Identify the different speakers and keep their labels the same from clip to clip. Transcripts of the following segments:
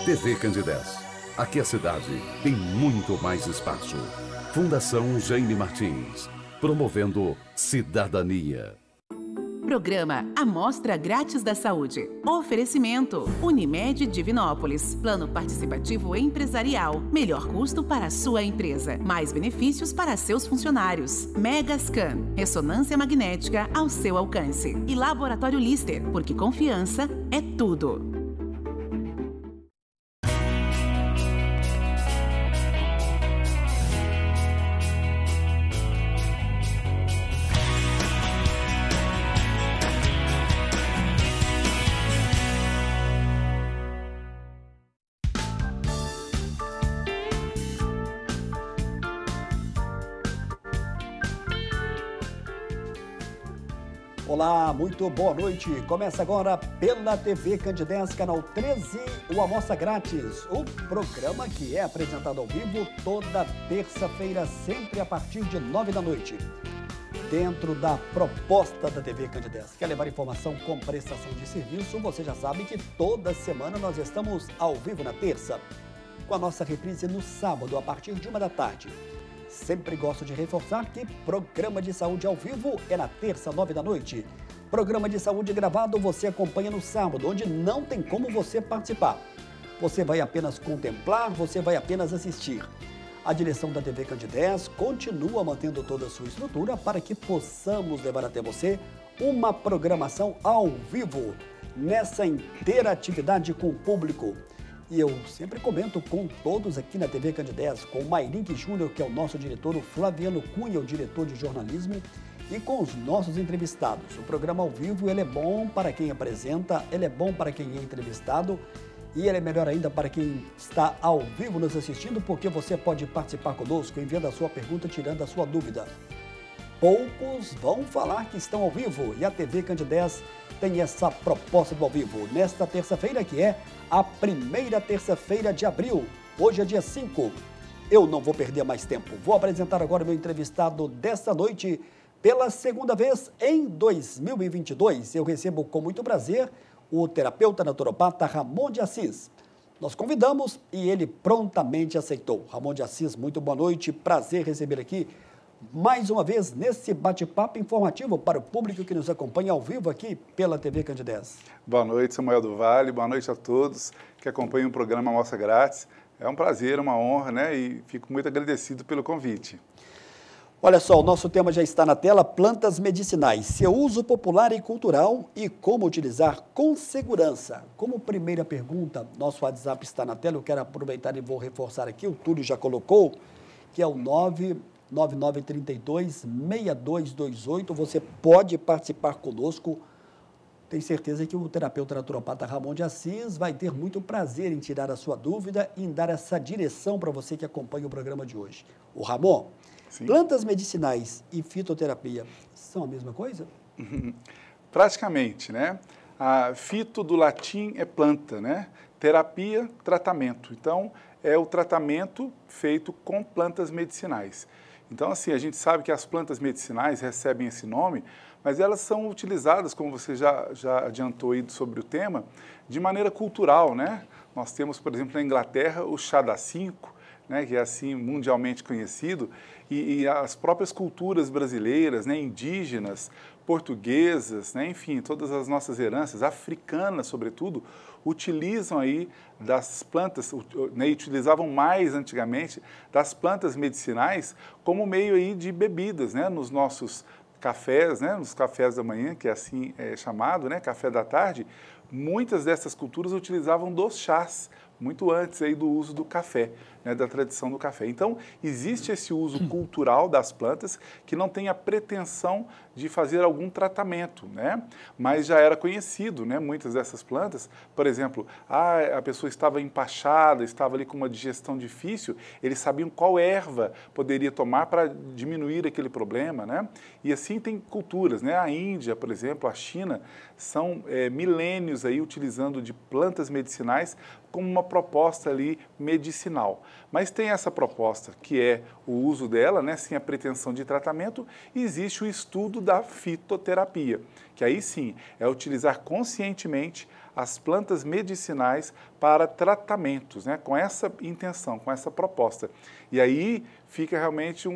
Speaker 1: TV Candidez. Aqui a cidade tem muito mais espaço. Fundação Jaime Martins, promovendo cidadania.
Speaker 2: Programa Amostra Grátis da Saúde. Oferecimento Unimed Divinópolis. Plano Participativo Empresarial. Melhor custo para a sua empresa. Mais benefícios para seus funcionários. Megascan. Ressonância magnética ao seu alcance. E Laboratório Lister, porque confiança é tudo.
Speaker 3: Olá, muito boa noite. Começa agora pela TV Candidez, canal 13, o Amostra Grátis, o programa que é apresentado ao vivo toda terça-feira, sempre a partir de 9 da noite. Dentro da proposta da TV Candidez, quer levar informação com prestação de serviço? Você já sabe que toda semana nós estamos ao vivo na terça, com a nossa reprise no sábado, a partir de 1 da tarde. Sempre gosto de reforçar que programa de saúde ao vivo é na terça, 9 da noite. Programa de saúde gravado você acompanha no sábado, onde não tem como você participar. Você vai apenas contemplar, você vai apenas assistir. A direção da TV Candidez continua mantendo toda a sua estrutura para que possamos levar até você uma programação ao vivo, nessa interatividade com o público. E eu sempre comento com todos aqui na TV Candidez, com o Mairink Júnior, que é o nosso diretor, o Flaviano Cunha, o diretor de jornalismo, e com os nossos entrevistados. O programa ao vivo, ele é bom para quem apresenta, ele é bom para quem é entrevistado, e ele é melhor ainda para quem está ao vivo nos assistindo, porque você pode participar conosco, enviando a sua pergunta, tirando a sua dúvida. Poucos vão falar que estão ao vivo, e a TV Candidez tem essa proposta do ao vivo, nesta terça-feira, que é a primeira terça-feira de abril. Hoje é dia 5. Eu não vou perder mais tempo. Vou apresentar agora o meu entrevistado desta noite. Pela segunda vez em 2022, eu recebo com muito prazer o terapeuta naturopata Ramon de Assis. Nós convidamos e ele prontamente aceitou. Ramon de Assis, muito boa noite. Prazer receber aqui mais uma vez nesse bate-papo informativo para o público que nos acompanha ao vivo aqui pela TV Candidez.
Speaker 4: Boa noite, Samuel do Vale, boa noite a todos que acompanham o programa Amostra Grátis. É um prazer, uma honra, né? E fico muito agradecido pelo convite.
Speaker 3: Olha só, o nosso tema já está na tela, plantas medicinais, seu uso popular e cultural e como utilizar com segurança. Como primeira pergunta, nosso WhatsApp está na tela, eu quero aproveitar e vou reforçar aqui, o Túlio já colocou, que é o 99932-6228, você pode participar conosco. Tenho certeza que o terapeuta naturopata Ramon de Assis vai ter muito prazer em tirar a sua dúvida e em dar essa direção para você que acompanha o programa de hoje. O Ramon, sim, plantas medicinais e fitoterapia são a mesma coisa?
Speaker 4: Praticamente, né? A fito do latim é planta, né? Terapia, tratamento. Então, é o tratamento feito com plantas medicinais. Então, assim, a gente sabe que as plantas medicinais recebem esse nome, mas elas são utilizadas, como você já adiantou aí sobre o tema, de maneira cultural, né? Nós temos, por exemplo, na Inglaterra, o chá da 5, né, que é assim mundialmente conhecido, e as próprias culturas brasileiras, né, indígenas, portuguesas, né, enfim, todas as nossas heranças, africanas sobretudo, utilizam aí das plantas, né, utilizavam mais antigamente das plantas medicinais como meio aí de bebidas, né, nos nossos cafés, né, nos cafés da manhã, que é assim chamado, né, café da tarde. Muitas dessas culturas utilizavam dos chás, muito antes aí do uso do café, né, da tradição do café. Então, existe esse uso cultural das plantas que não tem a pretensão de fazer algum tratamento, né? Mas já era conhecido, né? Muitas dessas plantas, por exemplo, a pessoa estava empachada, estava ali com uma digestão difícil, eles sabiam qual erva poderia tomar para diminuir aquele problema, né? E assim tem culturas, né? A Índia, por exemplo, a China, são milênios aí utilizando de plantas medicinais como uma proposta ali medicinal. Mas tem essa proposta, que é o uso dela, né, sem a pretensão de tratamento, e existe o estudo da fitoterapia, que aí sim é utilizar conscientemente as plantas medicinais para tratamentos, né? Com essa intenção, com essa proposta. E aí fica realmente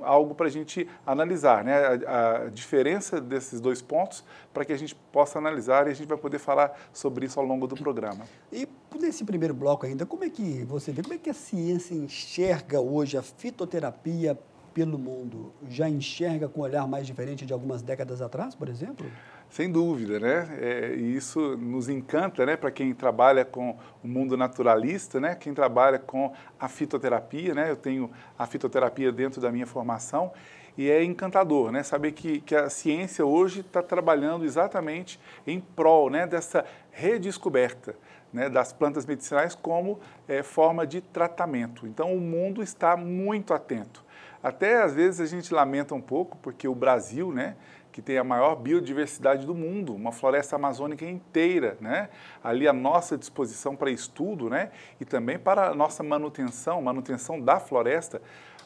Speaker 4: algo para a gente analisar, né? A diferença desses dois pontos para que a gente possa analisar e a gente vai poder falar sobre isso ao longo do programa.
Speaker 3: E nesse primeiro bloco ainda, como é que você vê, como é que a ciência enxerga hoje a fitoterapia pelo mundo? Já enxerga com um olhar mais diferente de algumas décadas atrás, por exemplo?
Speaker 4: Sem dúvida, né? E isso nos encanta, né? Para quem trabalha com o mundo naturalista, né? Quem trabalha com a fitoterapia, né? Eu tenho a fitoterapia dentro da minha formação e é encantador, né? Saber que a ciência hoje está trabalhando exatamente em prol, né? Dessa redescoberta, né? Das plantas medicinais como forma de tratamento. Então, o mundo está muito atento. Até, às vezes, a gente lamenta um pouco, porque o Brasil, né? Que tem a maior biodiversidade do mundo, uma floresta amazônica inteira, né? Ali à nossa disposição para estudo, né? E também para a nossa manutenção da floresta.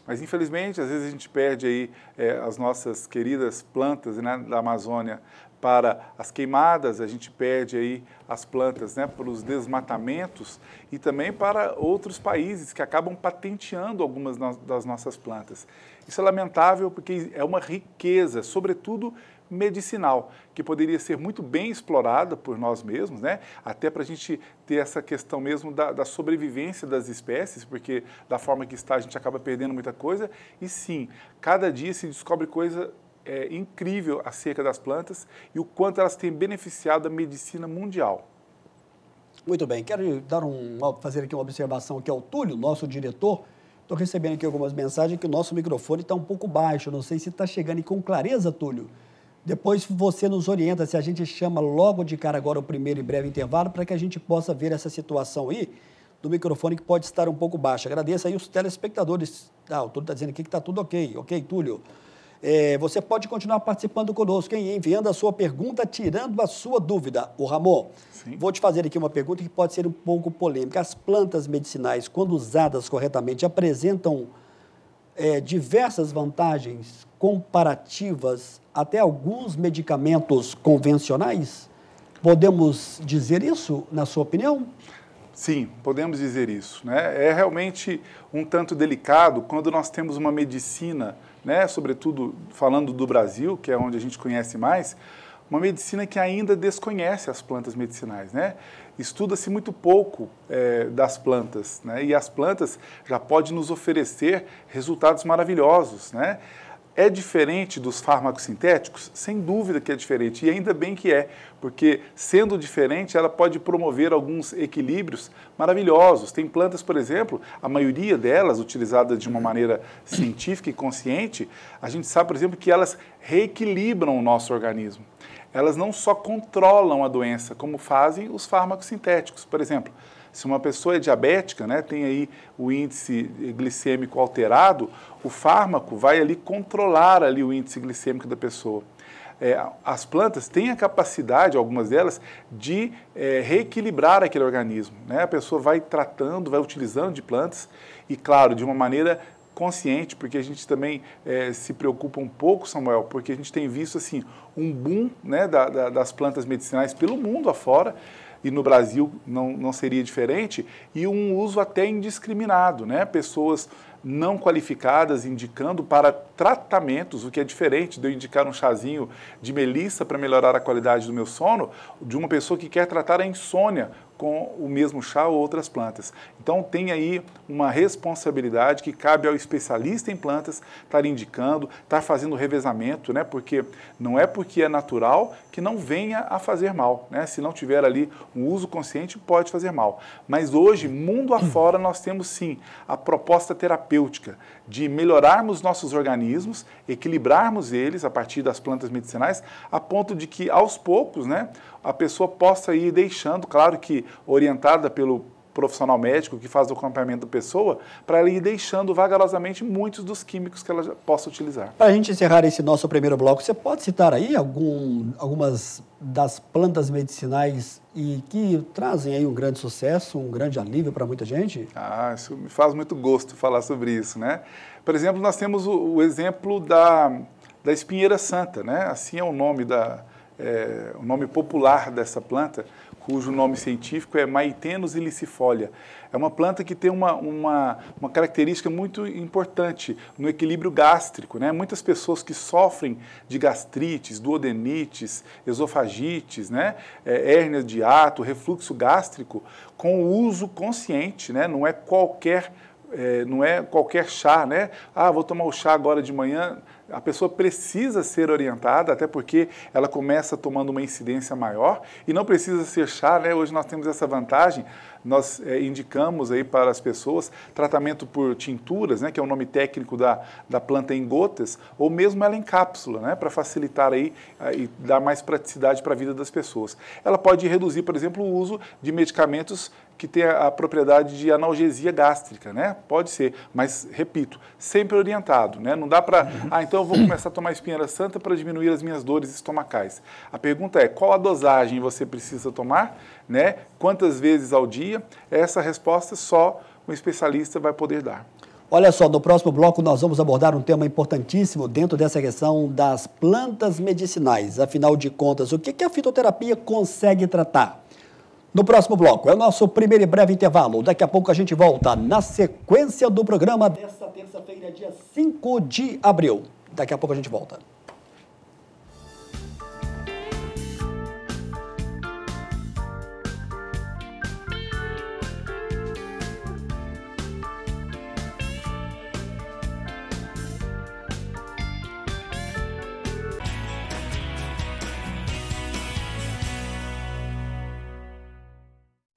Speaker 4: Mas, infelizmente, às vezes a gente perde aí as nossas queridas plantas, né, da Amazônia para as queimadas, a gente perde aí as plantas, né, para os desmatamentos e também para outros países que acabam patenteando algumas das nossas plantas. Isso é lamentável porque é uma riqueza, sobretudo medicinal, que poderia ser muito bem explorada por nós mesmos, né? Até para a gente ter essa questão mesmo da sobrevivência das espécies, porque da forma que está a gente acaba perdendo muita coisa. E sim, cada dia se descobre coisa incrível acerca das plantas e o quanto elas têm beneficiado a medicina mundial.
Speaker 3: Muito bem, quero fazer aqui uma observação aqui ao Túlio, nosso diretor. Estou recebendo aqui algumas mensagens que o nosso microfone está um pouco baixo, não sei se está chegando com clareza, Túlio. Depois você nos orienta se a gente chama logo de cara agora o primeiro e breve intervalo para que a gente possa ver essa situação aí do microfone que pode estar um pouco baixo. Agradeço aí os telespectadores. O Túlio está dizendo aqui que está tudo ok. Ok, Túlio? Você pode continuar participando conosco, hein? Enviando a sua pergunta, tirando a sua dúvida. O Ramon, sim, vou te fazer aqui uma pergunta que pode ser um pouco polêmica. As plantas medicinais, quando usadas corretamente, apresentam diversas vantagens comparativas até alguns medicamentos convencionais? Podemos dizer isso, na sua opinião?
Speaker 4: Sim, podemos dizer isso, né? É realmente um tanto delicado quando nós temos uma medicina, né, sobretudo falando do Brasil, que é onde a gente conhece mais, uma medicina que ainda desconhece as plantas medicinais, né? Estuda-se muito pouco das plantas, né? E as plantas já podem nos oferecer resultados maravilhosos, né? É diferente dos fármacos sintéticos? Sem dúvida que é diferente, e ainda bem que é, porque sendo diferente, ela pode promover alguns equilíbrios maravilhosos. Tem plantas, por exemplo, a maioria delas, utilizadas de uma maneira científica e consciente, a gente sabe, por exemplo, que elas reequilibram o nosso organismo. Elas não só controlam a doença, como fazem os fármacos sintéticos. Por exemplo, se uma pessoa é diabética, né, tem aí o índice glicêmico alterado, o fármaco vai ali controlar ali o índice glicêmico da pessoa. As plantas têm a capacidade, algumas delas, de reequilibrar aquele organismo, né? A pessoa vai tratando, vai utilizando de plantas e, claro, de uma maneira consciente, porque a gente também se preocupa um pouco, Samuel, porque a gente tem visto assim, um boom, né, das plantas medicinais pelo mundo afora, e no Brasil não seria diferente, e um uso até indiscriminado, né? Pessoas não qualificadas indicando para tratamentos, o que é diferente de eu indicar um chazinho de melissa para melhorar a qualidade do meu sono, de uma pessoa que quer tratar a insônia com o mesmo chá ou outras plantas. Então tem aí uma responsabilidade que cabe ao especialista em plantas estar indicando, estar fazendo revezamento, né? Porque não é porque é natural que não venha a fazer mal, né? Se não tiver ali um uso consciente, pode fazer mal. Mas hoje, mundo afora, nós temos sim a proposta terapêutica de melhorarmos nossos organismos, equilibrarmos eles a partir das plantas medicinais, a ponto de que aos poucos, né, a pessoa possa ir deixando, claro que orientada pelo profissional médico que faz o acompanhamento da pessoa, para ela ir deixando vagarosamente muitos dos químicos que ela possa utilizar.
Speaker 3: Para a gente encerrar esse nosso primeiro bloco, você pode citar aí algumas das plantas medicinais e que trazem aí um grande sucesso, um grande alívio para muita gente?
Speaker 4: Isso me faz muito gosto falar sobre isso, né? Por exemplo, nós temos o exemplo da espinheira santa, né? Assim é o nome o nome popular dessa planta, cujo nome científico é Maitenus ilicifolia. É uma planta que tem uma característica muito importante no equilíbrio gástrico, né? Muitas pessoas que sofrem de gastrites, duodenites, esofagites, né? Hérnia de hiato, refluxo gástrico, com o uso consciente, né? Não é qualquer chá, né? Ah, vou tomar o chá agora de manhã. A pessoa precisa ser orientada, até porque ela começa tomando uma incidência maior e não precisa ser chá, né? Hoje nós temos essa vantagem, nós indicamos aí para as pessoas tratamento por tinturas, né? Que é o nome técnico da planta em gotas, ou mesmo ela em cápsula, né? Para facilitar aí e dar mais praticidade para a vida das pessoas. Ela pode reduzir, por exemplo, o uso de medicamentos que tem a propriedade de analgesia gástrica, né? Pode ser, mas, repito, sempre orientado, né? Não dá para, então eu vou começar a tomar espinheira santa para diminuir as minhas dores estomacais. A pergunta é, qual a dosagem você precisa tomar, né? Quantas vezes ao dia? Essa resposta só um especialista vai poder dar.
Speaker 3: Olha só, no próximo bloco nós vamos abordar um tema importantíssimo dentro dessa questão das plantas medicinais. Afinal de contas, o que a fitoterapia consegue tratar? No próximo bloco, é o nosso primeiro e breve intervalo. Daqui a pouco a gente volta na sequência do programa desta terça-feira, dia 5 de abril. Daqui a pouco a gente volta.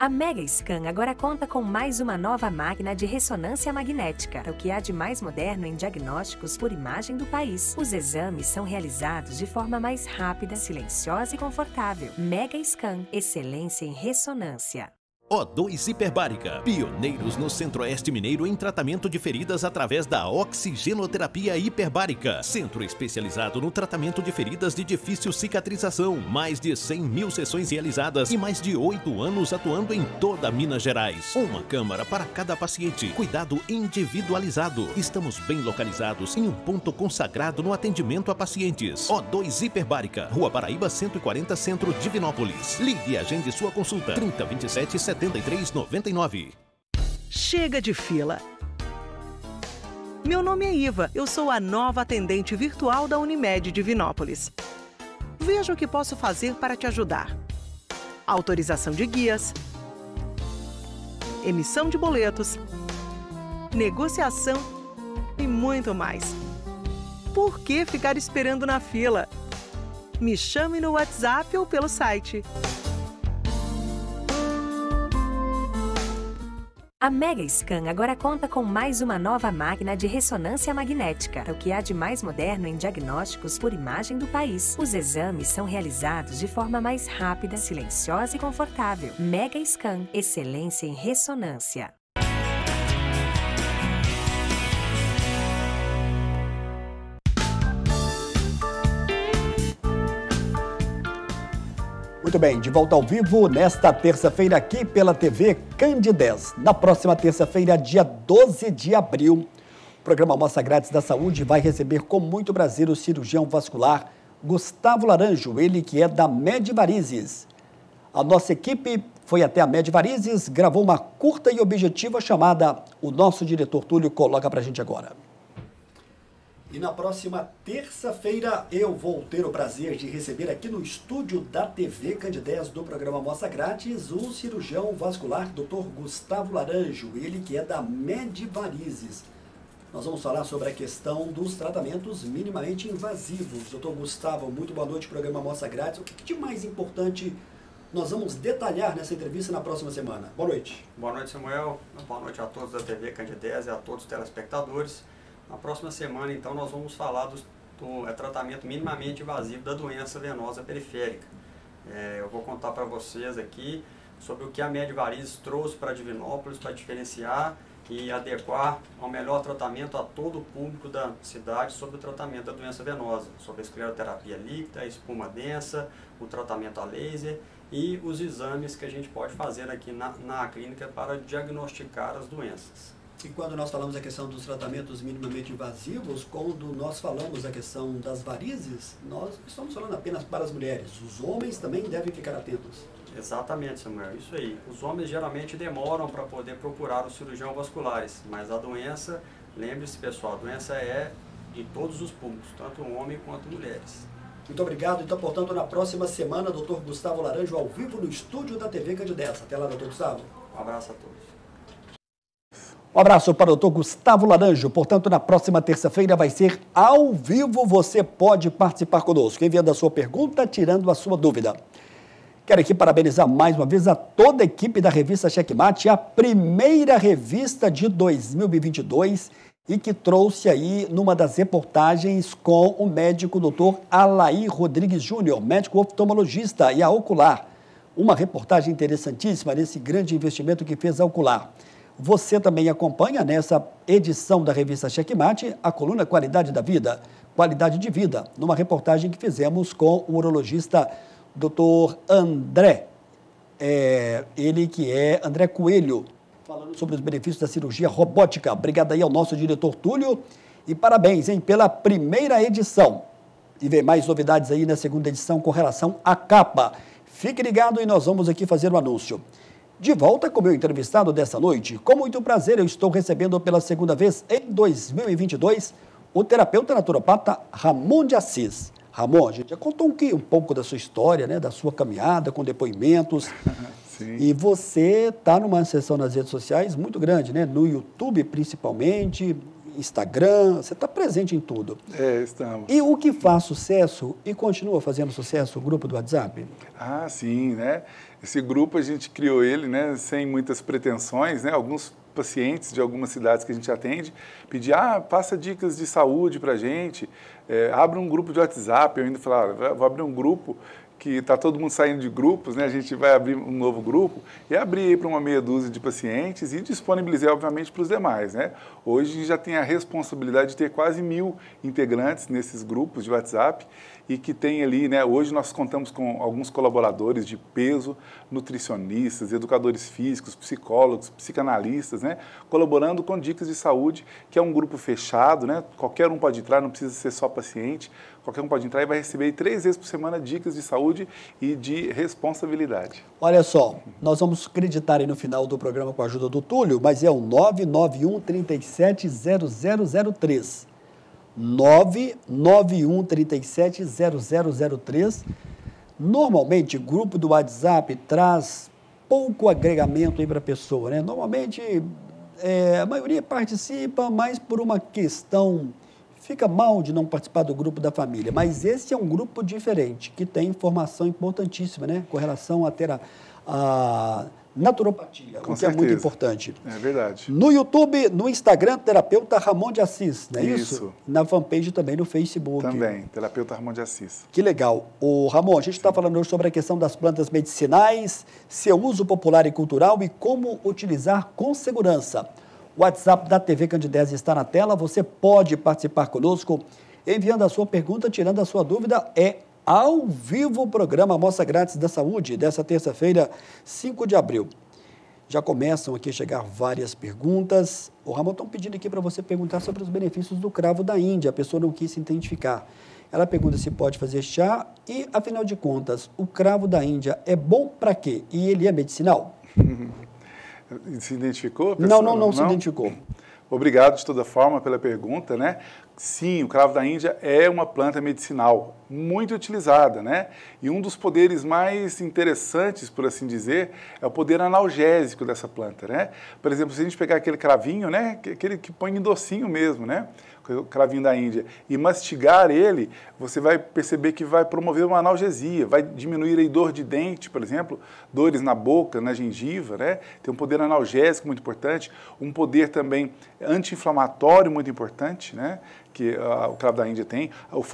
Speaker 5: A Mega Scan agora conta com mais uma nova máquina de ressonância magnética, o que há de mais moderno em diagnósticos por imagem do país. Os exames são realizados de forma mais rápida, silenciosa e confortável. Mega Scan, excelência em ressonância.
Speaker 6: O2 Hiperbárica, pioneiros no Centro-Oeste Mineiro em tratamento de feridas através da oxigenoterapia hiperbárica. Centro especializado no tratamento de feridas de difícil cicatrização. Mais de 100 mil sessões realizadas e mais de 8 anos atuando em toda Minas Gerais. Uma câmara para cada paciente. Cuidado individualizado. Estamos bem localizados em um ponto consagrado no atendimento a pacientes. O2 Hiperbárica, Rua Paraíba 140, Centro, Divinópolis. Ligue e agende sua consulta. 3027 7399.
Speaker 7: Chega de fila. Meu nome é Iva, eu sou a nova atendente virtual da Unimed Divinópolis. Veja o que posso fazer para te ajudar. Autorização de guias, emissão de boletos, negociação e muito mais. Por que ficar esperando na fila? Me chame no WhatsApp ou pelo site.
Speaker 5: A Mega Scan agora conta com mais uma nova máquina de ressonância magnética, o que há de mais moderno em diagnósticos por imagem do país. Os exames são realizados de forma mais rápida, silenciosa e confortável. Mega Scan, excelência em ressonância.
Speaker 3: Muito bem, de volta ao vivo nesta terça-feira aqui pela TV Candidez. Na próxima terça-feira, dia 12 de abril, o programa Amostra Grátis da Saúde vai receber com muito prazer o cirurgião vascular Gustavo Laranjo, ele que é da Medvarizes. A nossa equipe foi até a Medvarizes, gravou uma curta e objetiva chamada O Nosso Diretor Túlio coloca pra gente agora. E na próxima terça-feira eu vou ter o prazer de receber aqui no estúdio da TV Candidez do programa Amostra Grátis o cirurgião vascular Dr. Gustavo Laranjo, ele que é da Medvarizes. Nós vamos falar sobre a questão dos tratamentos minimamente invasivos. Dr. Gustavo, muito boa noite, programa Amostra Grátis. O que de mais importante nós vamos detalhar nessa entrevista na próxima semana? Boa noite.
Speaker 8: Boa noite, Samuel. Boa noite a todos da TV Candidez e a todos os telespectadores. Na próxima semana, então, nós vamos falar do tratamento minimamente invasivo da doença venosa periférica. Eu vou contar para vocês aqui sobre o que a Medvarizes trouxe para Divinópolis para diferenciar e adequar ao melhor tratamento a todo o público da cidade sobre o tratamento da doença venosa, sobre a escleroterapia líquida, a espuma densa, o tratamento a laser e os exames que a gente pode fazer aqui na clínica para diagnosticar as doenças.
Speaker 3: E quando nós falamos a questão dos tratamentos minimamente invasivos, quando nós falamos a questão das varizes, nós estamos falando apenas para as mulheres. Os homens também devem ficar atentos.
Speaker 8: Exatamente, Samuel, isso aí. Os homens geralmente demoram para poder procurar os cirurgiões vasculares, mas a doença, lembre-se pessoal, a doença é de todos os públicos, tanto homem quanto mulheres.
Speaker 3: Muito obrigado. Então, portanto, na próxima semana, Dr. Gustavo Laranjo ao vivo no estúdio da TV Candidez. Até lá, Dr. Gustavo.
Speaker 8: Um abraço a todos.
Speaker 3: Um abraço para o Dr. Gustavo Laranjo. Portanto, na próxima terça-feira vai ser ao vivo. Você pode participar conosco, enviando a sua pergunta, tirando a sua dúvida. Quero aqui parabenizar mais uma vez a toda a equipe da revista Checkmate, a primeira revista de 2022 e que trouxe aí numa das reportagens com o médico Dr. Alair Rodrigues Júnior, médico oftalmologista e a Ocular. Uma reportagem interessantíssima nesse grande investimento que fez a Ocular. Você também acompanha nessa edição da revista Checkmate a coluna Qualidade da Vida, Qualidade de Vida, numa reportagem que fizemos com o urologista Dr. André, ele que é André Coelho, falando sobre os benefícios da cirurgia robótica. Obrigado aí ao nosso diretor Túlio e parabéns, hein, pela primeira edição. E vem mais novidades aí na segunda edição com relação à capa. Fique ligado e nós vamos aqui fazer o anúncio. De volta com o meu entrevistado dessa noite, com muito prazer eu estou recebendo pela segunda vez em 2022 o terapeuta naturopata Ramon de Assis. Ramon, a gente já contou um pouco da sua história, né, da sua caminhada com depoimentos. Sim. E você está numa sessão nas redes sociais muito grande, né? No YouTube principalmente, Instagram, você está presente em tudo.
Speaker 4: Estamos.
Speaker 3: E o que faz sucesso e continua fazendo sucesso, o grupo do WhatsApp?
Speaker 4: Ah, sim, né? Esse grupo a gente criou ele, né, sem muitas pretensões, né? Alguns pacientes de algumas cidades que a gente atende pedir, passa dicas de saúde para a gente, abre um grupo de WhatsApp. Eu ainda falei, vou abrir um grupo que está todo mundo saindo de grupos, né? A gente vai abrir um novo grupo e abrir para uma meia dúzia de pacientes e disponibilizar, obviamente, para os demais, né? Hoje a gente já tem a responsabilidade de ter quase 1000 integrantes nesses grupos de WhatsApp e que tem ali, né? Hoje nós contamos com alguns colaboradores de peso, nutricionistas, educadores físicos, psicólogos, psicanalistas, né? Colaborando com dicas de saúde, que é um grupo fechado, né? Qualquer um pode entrar, não precisa ser só paciente. Qualquer um pode entrar e vai receber 3 vezes por semana dicas de saúde e de responsabilidade.
Speaker 3: Olha só, nós vamos acreditar aí no final do programa com a ajuda do Túlio, mas é o 991 37 0003. 991 37 0003. Normalmente, o grupo do WhatsApp traz pouco agregamento aí para a pessoa, né? Normalmente, a maioria participa, mas por uma questão... Fica mal de não participar do grupo da família, mas esse é um grupo diferente, que tem informação importantíssima, né? Com relação a ter a naturopatia,
Speaker 4: com
Speaker 3: o que
Speaker 4: certeza.
Speaker 3: É muito importante.
Speaker 4: É verdade.
Speaker 3: No YouTube, no Instagram, terapeuta Ramon de Assis, não é isso?
Speaker 4: Isso.
Speaker 3: Na fanpage também no Facebook.
Speaker 4: Também, terapeuta Ramon de Assis.
Speaker 3: Que legal. Ramon, a gente está falando hoje sobre a questão das plantas medicinais, seu uso popular e cultural e como utilizar com segurança. O WhatsApp da TV Candidez está na tela, você pode participar conosco, enviando a sua pergunta, tirando a sua dúvida, ao vivo o programa Amostra Grátis da Saúde, dessa terça-feira, 5 de abril. Já começam aqui a chegar várias perguntas. O Ramon está pedindo aqui para você perguntar sobre os benefícios do cravo da Índia, a pessoa não quis se identificar. Ela pergunta se pode fazer chá e, afinal de contas, o cravo da Índia é bom para quê? E ele é medicinal?
Speaker 4: Se identificou?
Speaker 3: Não se identificou.
Speaker 4: Obrigado, de toda forma, pela pergunta, né? Sim, o cravo da Índia é uma planta medicinal muito utilizada, né? E um dos poderes mais interessantes, por assim dizer, é o poder analgésico dessa planta, né? Por exemplo, se a gente pegar aquele cravinho, né? Aquele que põe em docinho mesmo, né? O cravinho da Índia, e mastigar ele, você vai perceber que vai promover uma analgesia, vai diminuir a dor de dente, por exemplo, dores na boca, na gengiva, né? Tem um poder analgésico muito importante, um poder também anti-inflamatório muito importante, né? Que o cravo da Índia tem.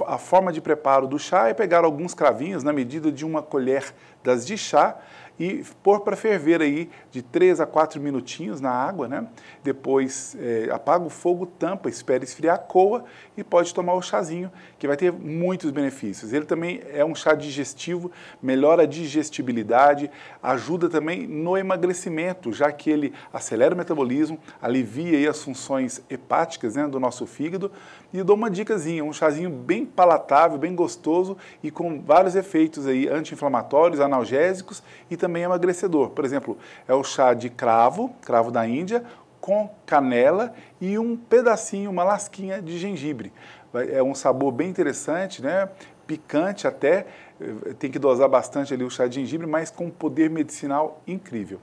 Speaker 4: A forma de preparo do chá é pegar alguns cravinhos na medida de uma colher das de chá e pôr para ferver aí de 3 a 4 minutinhos na água, né? Depois apaga o fogo, tampa, espera esfriar, coa e pode tomar o chazinho, que vai ter muitos benefícios. Ele também é um chá digestivo, melhora a digestibilidade, ajuda também no emagrecimento, já que ele acelera o metabolismo, alivia aí as funções hepáticas, né, do nosso fígado. E dou uma dicasinha, um chazinho bem palatável, bem gostoso e com vários efeitos aí anti-inflamatórios, analgésicos e também é emagrecedor. Por exemplo, é o chá de cravo da Índia, com canela e um pedacinho, uma lasquinha de gengibre. É um sabor bem interessante, né? Picante até, tem que dosar bastante ali o chá de gengibre, mas com um poder medicinal incrível.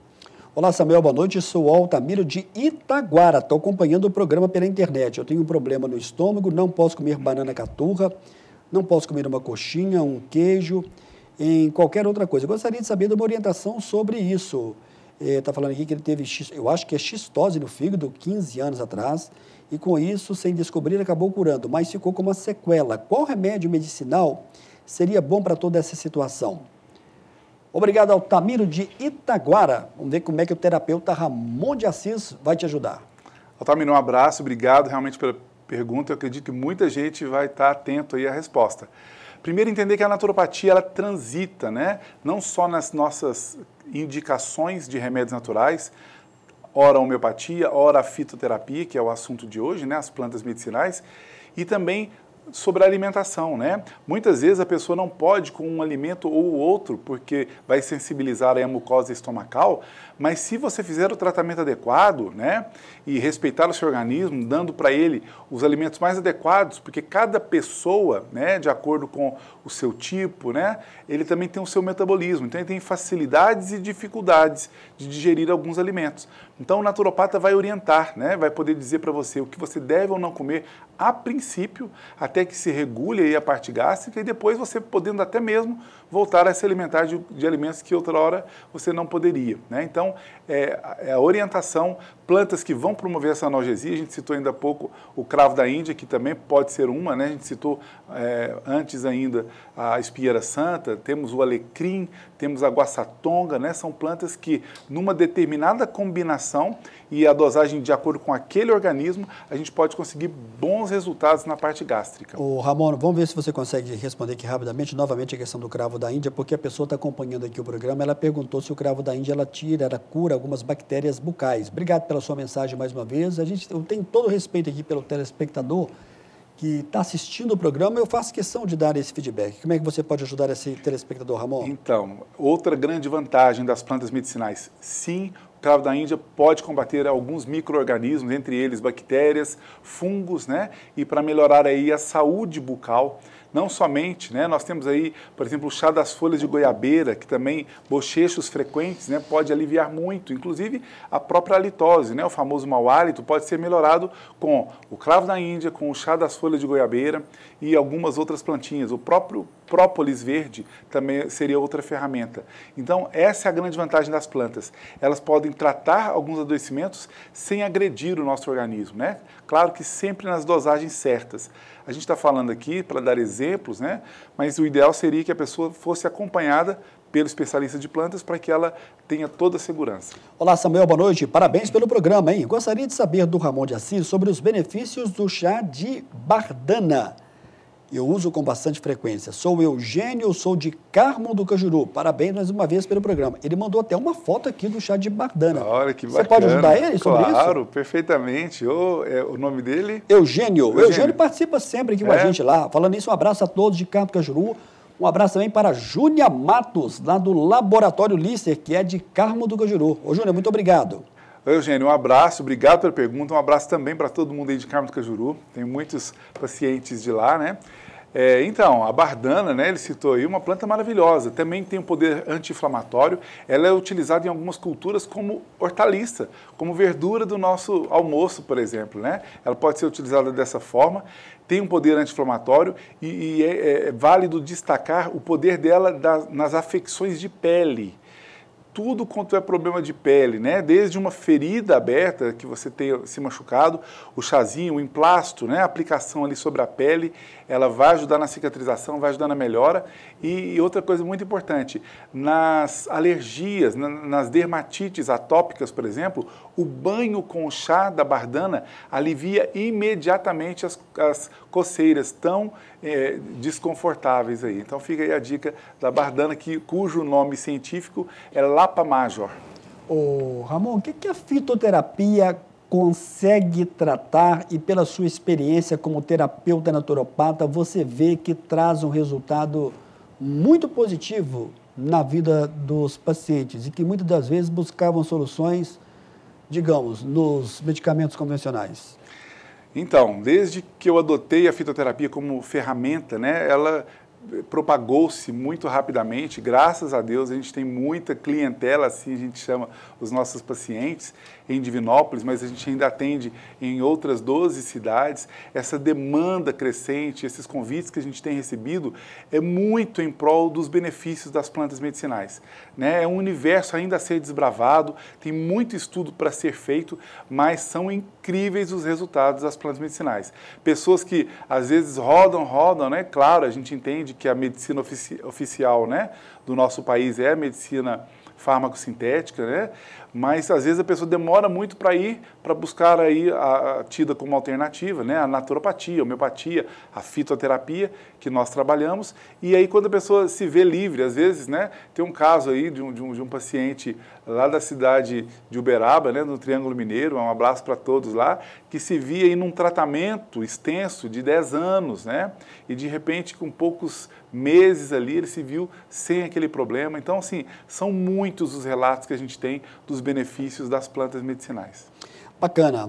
Speaker 3: Olá, Samuel, boa noite. Sou o Altamiro de Itaguara. Estou acompanhando o programa pela internet. Eu tenho um problema no estômago, não posso comer banana caturra, não posso comer uma coxinha, um queijo, em qualquer outra coisa. Eu gostaria de saber de uma orientação sobre isso. Está falando aqui que ele teve, eu acho que é xistose no fígado, 15 anos atrás, e com isso, sem descobrir, acabou curando, mas ficou com uma sequela. Qual remédio medicinal seria bom para toda essa situação? Obrigado, Altamiro de Itaguara. Vamos ver como é que o terapeuta Ramon de Assis vai te ajudar.
Speaker 4: Altamiro, um abraço, obrigado realmente pela pergunta. Eu acredito que muita gente vai estar atento aí à resposta. Primeiro, entender que a naturopatia, ela transita, né? Não só nas nossas indicações de remédios naturais, ora a homeopatia, ora a fitoterapia, que é o assunto de hoje, né? As plantas medicinais, e também sobre a alimentação, né? Muitas vezes a pessoa não pode com um alimento ou outro, porque vai sensibilizar a mucosa estomacal, mas se você fizer o tratamento adequado, né, e respeitar o seu organismo, dando para ele os alimentos mais adequados, porque cada pessoa, né, de acordo com o seu tipo, né, ele também tem o seu metabolismo, então ele tem facilidades e dificuldades de digerir alguns alimentos. Então o naturopata vai orientar, né, vai poder dizer para você o que você deve ou não comer a princípio, até que se regule aí a parte gástrica e depois você podendo até mesmo voltar a se alimentar de alimentos que outra hora você não poderia, né? Então, é a orientação, plantas que vão promover essa analgesia, a gente citou ainda há pouco o cravo da Índia, que também pode ser uma, né? A gente citou antes ainda a espinheira santa, temos o alecrim, temos a guaçatonga, né? São plantas que, numa determinada combinação e a dosagem de acordo com aquele organismo, a gente pode conseguir bons resultados na parte gástrica.
Speaker 3: Ô, Ramon, vamos ver se você consegue responder aqui rapidamente, novamente a questão do cravo da Índia, porque a pessoa está acompanhando aqui o programa, ela perguntou se o cravo da Índia, ela cura algumas bactérias bucais. Obrigado pela sua mensagem mais uma vez. Eu tenho todo o respeito aqui pelo telespectador que está assistindo o programa, eu faço questão de dar esse feedback. Como é que você pode ajudar esse telespectador, Ramon?
Speaker 4: Então, outra grande vantagem das plantas medicinais, sim, o cravo da Índia pode combater alguns micro-organismos, entre eles bactérias, fungos, né? E para melhorar aí a saúde bucal. Não somente, né? Nós temos aí, por exemplo, o chá das folhas de goiabeira, que também bochechos frequentes, né? Pode aliviar muito, inclusive a própria halitose, né? O famoso mau hálito pode ser melhorado com o cravo da Índia, com o chá das folhas de goiabeira e algumas outras plantinhas. O próprio própolis verde também seria outra ferramenta. Então, essa é a grande vantagem das plantas. Elas podem tratar alguns adoecimentos sem agredir o nosso organismo, né? Claro que sempre nas dosagens certas. A gente está falando aqui para dar exemplos, né? Mas o ideal seria que a pessoa fosse acompanhada pelo especialista de plantas para que ela tenha toda a segurança.
Speaker 3: Olá, Samuel, boa noite. Parabéns pelo programa, hein? Gostaria de saber do Ramon de Assis sobre os benefícios do chá de bardana. Eu uso com bastante frequência. Sou Eugênio, sou de Carmo do Cajuru. Parabéns mais uma vez pelo programa. Ele mandou até uma foto aqui do chá de bardana.
Speaker 4: Olha que bacana.
Speaker 3: Você pode ajudar ele sobre isso?
Speaker 4: Claro, perfeitamente. O nome dele?
Speaker 3: Eugênio. Eugênio participa sempre aqui com a gente lá. Falando isso, um abraço a todos de Carmo do Cajuru. Um abraço também para Júnia Matos, lá do Laboratório Lister, que é de Carmo do Cajuru. Ô, Júnia, muito obrigado.
Speaker 4: Oi, Eugênio, um abraço, obrigado pela pergunta, um abraço também para todo mundo aí de Carmo do Cajuru, tem muitos pacientes de lá, né? Então, a bardana, né, ele citou aí, uma planta maravilhosa, também tem um poder anti-inflamatório, ela é utilizada em algumas culturas como hortaliça, como verdura do nosso almoço, por exemplo, né? Ela pode ser utilizada dessa forma, tem um poder anti-inflamatório e é válido destacar o poder dela nas afecções de pele. Tudo quanto é problema de pele, né? Desde uma ferida aberta que você tenha se machucado, o chazinho, o emplasto, né? A aplicação ali sobre a pele, ela vai ajudar na cicatrização, vai ajudar na melhora. E outra coisa muito importante, nas alergias, nas dermatites atópicas, por exemplo, o banho com o chá da bardana alivia imediatamente as coceiras tão desconfortáveis aí. Então fica aí a dica da bardana, cujo nome científico é Lapa Major.
Speaker 3: Ô, Ramon, o que a fitoterapia consegue tratar e pela sua experiência como terapeuta naturopata, você vê que traz um resultado muito positivo na vida dos pacientes e que muitas das vezes buscavam soluções, digamos, nos medicamentos convencionais?
Speaker 4: Então, desde que eu adotei a fitoterapia como ferramenta, né, ela propagou-se muito rapidamente, graças a Deus. A gente tem muita clientela, assim a gente chama os nossos pacientes, em Divinópolis, mas a gente ainda atende em outras 12 cidades. Essa demanda crescente, esses convites que a gente tem recebido, é muito em prol dos benefícios das plantas medicinais, né? É um universo ainda a ser desbravado, tem muito estudo para ser feito, mas são incríveis os resultados das plantas medicinais. Pessoas que às vezes rodam, né? Claro, a gente entende que a medicina oficial, né, do nosso país é a medicina farmacosintética, né? Mas às vezes a pessoa demora muito para ir para buscar aí a tida como alternativa, né? A naturopatia, a homeopatia, a fitoterapia que nós trabalhamos. E aí quando a pessoa se vê livre, às vezes, né? Tem um caso aí de um paciente lá da cidade de Uberaba, né? No Triângulo Mineiro, um abraço para todos lá, que se via aí num tratamento extenso de 10 anos, né? E de repente com poucos meses ali ele se viu sem aquele problema. Então, assim, são muitos os relatos que a gente tem dos benefícios das plantas medicinais.
Speaker 3: Bacana.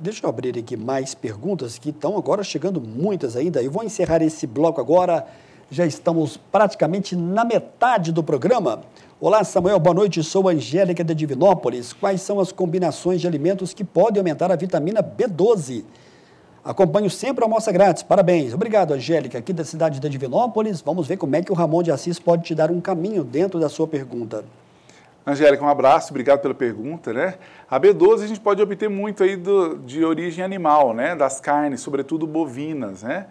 Speaker 3: Deixa eu abrir aqui mais perguntas que estão agora chegando muitas ainda. Eu vou encerrar esse bloco agora. Já estamos praticamente na metade do programa. Olá, Samuel, boa noite. Sou Angélica de Divinópolis. Quais são as combinações de alimentos que podem aumentar a vitamina B12? Acompanho sempre a almoça grátis. Parabéns. Obrigado, Angélica, aqui da cidade de Divinópolis. Vamos ver como é que o Ramon de Assis pode te dar um caminho dentro da sua pergunta.
Speaker 4: Angélica, um abraço, obrigado pela pergunta, né? A B12 a gente pode obter muito aí de origem animal, né? Das carnes, sobretudo bovinas, né?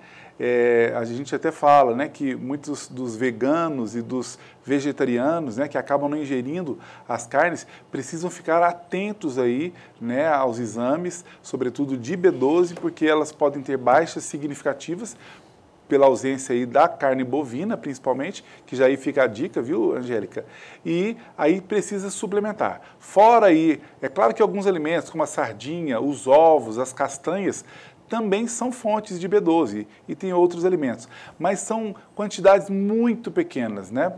Speaker 4: A gente até fala, né, que muitos dos veganos e dos vegetarianos, né, que acabam não ingerindo as carnes, precisam ficar atentos aí, né, aos exames, sobretudo de B12, porque elas podem ter baixas significativas pela ausência aí da carne bovina, principalmente, que já aí fica a dica, viu, Angélica? E aí precisa suplementar. Fora aí, é claro que alguns alimentos, como a sardinha, os ovos, as castanhas, também são fontes de B12 e tem outros alimentos, mas são quantidades muito pequenas, né?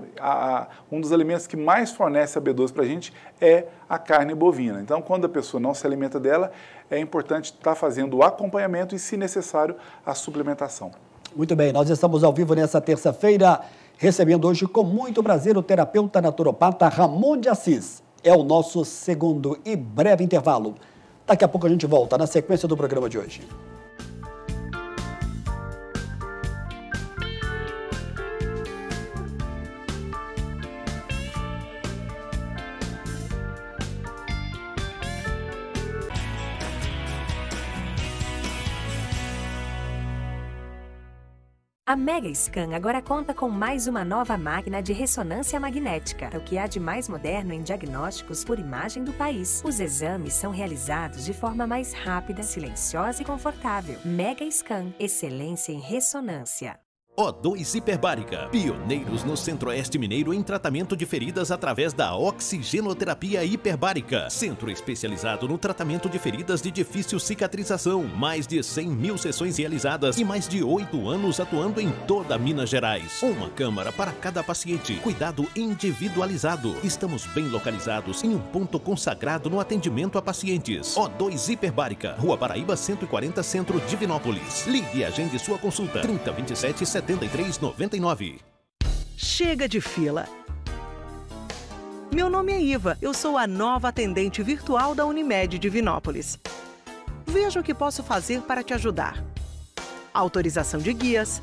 Speaker 4: Um dos alimentos que mais fornece a B12 para a gente é a carne bovina. Então, quando a pessoa não se alimenta dela, é importante estar fazendo o acompanhamento e, se necessário, a suplementação.
Speaker 3: Muito bem, nós estamos ao vivo nessa terça-feira, recebendo hoje com muito prazer o terapeuta naturopata Ramon de Assis. É o nosso segundo e breve intervalo. Daqui a pouco a gente volta na sequência do programa de hoje.
Speaker 5: A Mega Scan agora conta com mais uma nova máquina de ressonância magnética, o que há de mais moderno em diagnósticos por imagem do país. Os exames são realizados de forma mais rápida, silenciosa e confortável. Mega Scan, excelência em ressonância.
Speaker 6: O2 Hiperbárica, pioneiros no Centro-Oeste Mineiro em tratamento de feridas através da oxigenoterapia hiperbárica. Centro especializado no tratamento de feridas de difícil cicatrização. Mais de 100 mil sessões realizadas e mais de 8 anos atuando em toda Minas Gerais. Uma câmara para cada paciente. Cuidado individualizado. Estamos bem localizados em um ponto consagrado no atendimento a pacientes. O2 Hiperbárica, Rua Paraíba 140, Centro, Divinópolis. Ligue e agende sua consulta. 3027 7399.
Speaker 7: Chega de fila. Meu nome é Iva, eu sou a nova atendente virtual da Unimed Divinópolis. Veja o que posso fazer para te ajudar. Autorização de guias,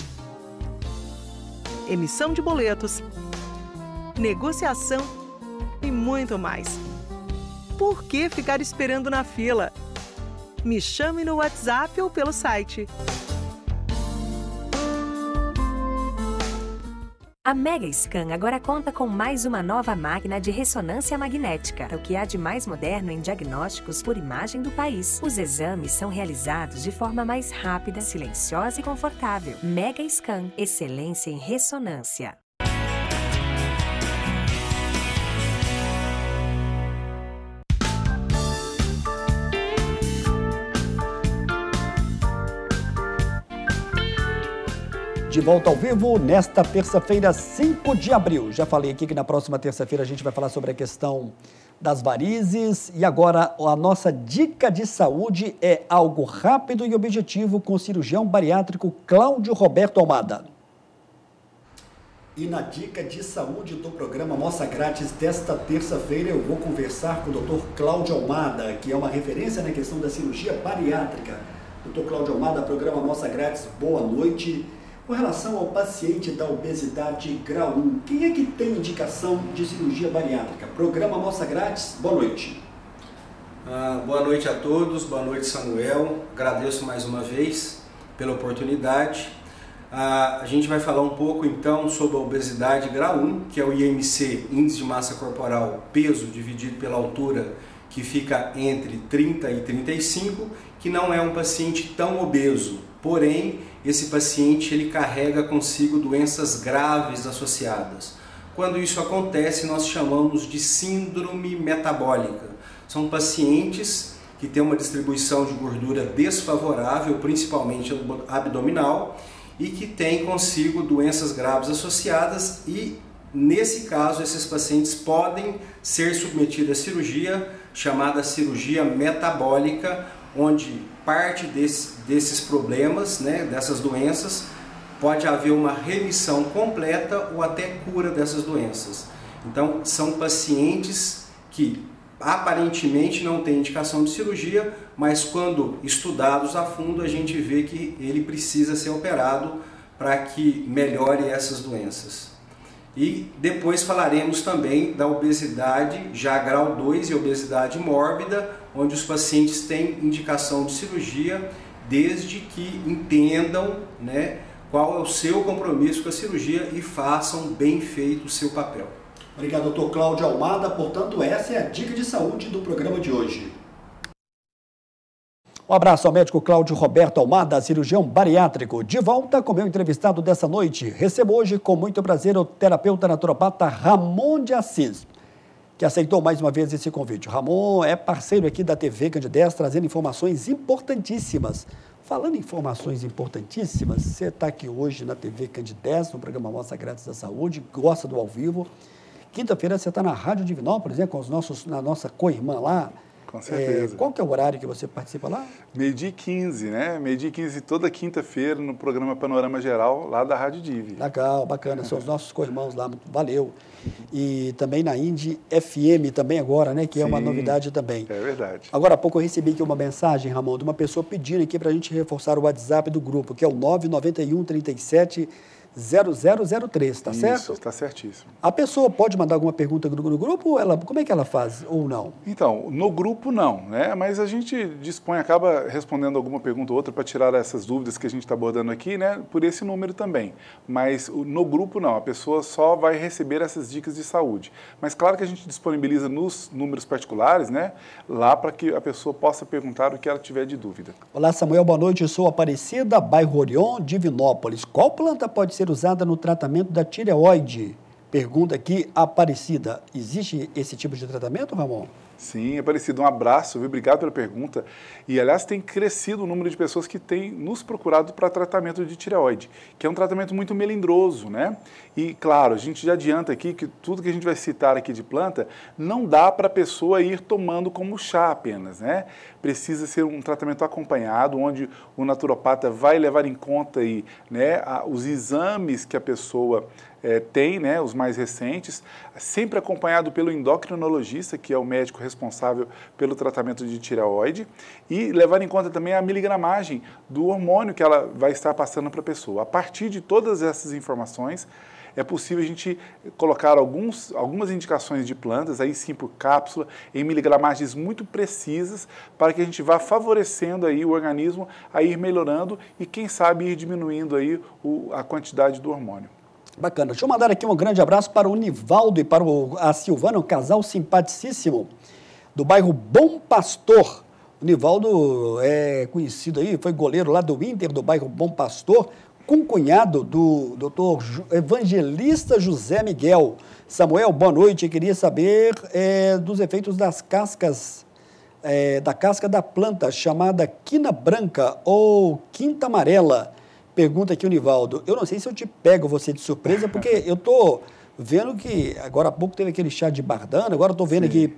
Speaker 7: emissão de boletos, negociação e muito mais. Por que ficar esperando na fila? Me chame no WhatsApp ou pelo site.
Speaker 5: A Mega Scan agora conta com mais uma nova máquina de ressonância magnética, o que há de mais moderno em diagnósticos por imagem do país. Os exames são realizados de forma mais rápida, silenciosa e confortável. Mega Scan, excelência em ressonância.
Speaker 3: de volta ao vivo nesta terça-feira, 5 de abril. Já falei aqui que na próxima terça-feira a gente vai falar sobre a questão das varizes. E agora a nossa dica de saúde é algo rápido e objetivo com o cirurgião bariátrico Cláudio Roberto Almada. E na dica de saúde do programa Amostra Grátis desta terça-feira eu vou conversar com o Dr. Cláudio Almada, que é uma referência na questão da cirurgia bariátrica. Dr. Cláudio Almada, programa Amostra Grátis, boa noite. Com relação ao paciente da obesidade grau 1, quem é que tem indicação de cirurgia bariátrica? Programa Amostra Grátis, boa noite.
Speaker 9: Boa noite a todos, boa noite Samuel, agradeço mais uma vez pela oportunidade. A gente vai falar um pouco então sobre a obesidade grau 1, que é o IMC, Índice de Massa Corporal, peso dividido pela altura, que fica entre 30 e 35, que não é um paciente tão obeso, porém esse paciente ele carrega consigo doenças graves associadas. Quando isso acontece, nós chamamos de síndrome metabólica. São pacientes que têm uma distribuição de gordura desfavorável, principalmente abdominal, e que têm consigo doenças graves associadas e, nesse caso, esses pacientes podem ser submetidos à cirurgia chamada cirurgia metabólica, onde parte desses problemas, dessas doenças, pode haver uma remissão completa ou até cura dessas doenças. Então, são pacientes que aparentemente não têm indicação de cirurgia, mas quando estudados a fundo, a gente vê que ele precisa ser operado para que melhore essas doenças. E depois falaremos também da obesidade já grau 2 e obesidade mórbida, onde os pacientes têm indicação de cirurgia desde que entendam qual é o seu compromisso com a cirurgia e façam bem feito o seu papel.
Speaker 3: Obrigado, doutor Cláudio Almada. Portanto, essa é a dica de saúde do programa de hoje. Um abraço ao médico Cláudio Roberto Almada, cirurgião bariátrico. De volta com o meu entrevistado dessa noite. Recebo hoje com muito prazer o terapeuta naturopata Ramon de Assis, que aceitou mais uma vez esse convite. Ramon é parceiro aqui da TV Candidez, trazendo informações importantíssimas. Falando em informações importantíssimas, você está aqui hoje na TV Candidez, no programa Amostra Grátis da Saúde, gosta do ao vivo. Quinta-feira você está na Rádio Divinópolis, na nossa co-irmã lá.
Speaker 4: Com certeza.
Speaker 3: Qual que é o horário que você participa lá?
Speaker 4: 12h15, né? 12h15 toda quinta-feira no programa Panorama Geral, lá da Rádio Divi.
Speaker 3: Legal, bacana. São os nossos co-irmãos lá, valeu. E também na Indy FM também agora, né? Que é uma novidade também.
Speaker 4: É verdade.
Speaker 3: Agora há pouco eu recebi aqui uma mensagem, Ramon, de uma pessoa pedindo aqui para a gente reforçar o WhatsApp do grupo, que é o 991 37 0003, tá certo?
Speaker 4: Isso, está certíssimo.
Speaker 3: A pessoa pode mandar alguma pergunta no grupo? Como é que ela faz ou não?
Speaker 4: Então, no grupo não, né? Mas a gente acaba respondendo alguma pergunta ou outra para tirar essas dúvidas que a gente está abordando aqui, né? Por esse número também. Mas no grupo não, a pessoa só vai receber essas dicas de saúde. Mas claro que a gente disponibiliza nos números particulares, né? Lá para que a pessoa possa perguntar o que ela tiver de dúvida.
Speaker 3: Olá, Samuel, boa noite. Eu sou Aparecida, bairro Orion, Divinópolis. Qual planta pode ser usada no tratamento da tireoide? Pergunta aqui, Aparecida. Existe esse tipo de tratamento, Ramon?
Speaker 4: Sim, Aparecido, um abraço, viu? Obrigado pela pergunta. E, aliás, tem crescido o número de pessoas que têm nos procurado para tratamento de tireoide, que é um tratamento muito melindroso, né? E, claro, a gente já adianta aqui que tudo que a gente vai citar aqui de planta não dá para a pessoa ir tomando como chá apenas, né? Precisa ser um tratamento acompanhado, onde o naturopata vai levar em conta aí, né, os exames que a pessoa tem, né, os mais recentes, sempre acompanhado pelo endocrinologista, que é o médico responsável pelo tratamento de tireoide, e levar em conta também a miligramagem do hormônio que ela vai estar passando para a pessoa. A partir de todas essas informações, é possível a gente colocar algumas indicações de plantas, aí sim por cápsula, em miligramagens muito precisas, para que a gente vá favorecendo aí o organismo a ir melhorando e, quem sabe, ir diminuindo aí a quantidade do hormônio.
Speaker 3: Bacana. Deixa eu mandar aqui um grande abraço para o Nivaldo e para a Silvana, um casal simpaticíssimo do bairro Bom Pastor. O Nivaldo é conhecido aí, foi goleiro lá do Inter, do bairro Bom Pastor, concunhado do doutor evangelista José Miguel. Samuel, boa noite. Eu queria saber dos efeitos das cascas, da casca da planta chamada quina branca ou quinta amarela, pergunta aqui, o Nivaldo. Eu não sei se eu te pego você de surpresa, porque eu tô vendo que agora há pouco teve aquele chá de bardana, agora eu tô vendo aqui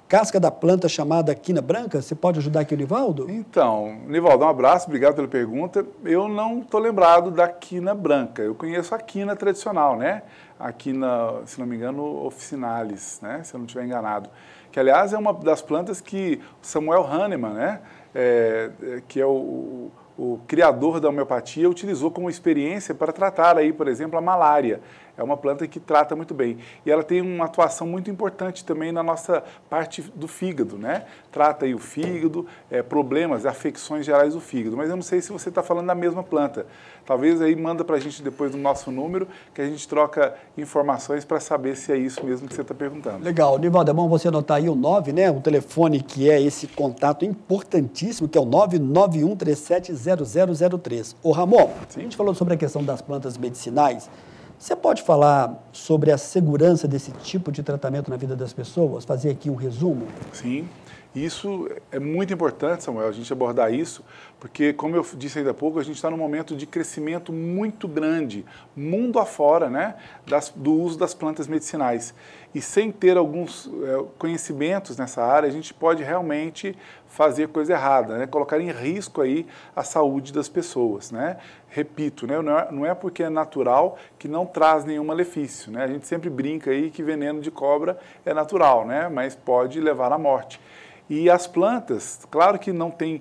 Speaker 3: casca da planta chamada quina branca. Você pode ajudar aqui o Nivaldo?
Speaker 4: Então, Nivaldo, um abraço, obrigado pela pergunta. Eu não estou lembrado da quina branca, eu conheço a quina tradicional, né? A quina, se não me engano, officinalis, né? Se eu não estiver enganado. Que, aliás, é uma das plantas que Samuel Hahnemann, né? Que é o criador da homeopatia, utilizou como experiência para tratar aí, por exemplo, a malária. É uma planta que trata muito bem. E ela tem uma atuação muito importante também na nossa parte do fígado, né? Trata aí o fígado, problemas, afecções gerais do fígado. Mas eu não sei se você está falando da mesma planta. Talvez aí manda para a gente depois do nosso número, que a gente troca informações para saber se é isso mesmo que você está perguntando.
Speaker 3: Legal. Nivaldo, é bom você anotar aí o 9, né? O telefone que é esse contato importantíssimo, que é o 991370003. Ô Ramon, a gente falou sobre a questão das plantas medicinais. Você pode falar sobre a segurança desse tipo de tratamento na vida das pessoas? Fazer aqui um resumo?
Speaker 4: Sim, isso é muito importante, Samuel, a gente abordar isso, porque, como eu disse ainda há pouco, a gente está num momento de crescimento muito grande, mundo afora, né, do uso das plantas medicinais. E sem ter alguns conhecimentos nessa área, a gente pode realmente fazer coisa errada, né? Colocar em risco aí a saúde das pessoas, né? Repito, né? Não é porque é natural que não traz nenhum malefício, né? A gente sempre brinca aí que veneno de cobra é natural, né? Mas pode levar à morte. E as plantas, claro que não tem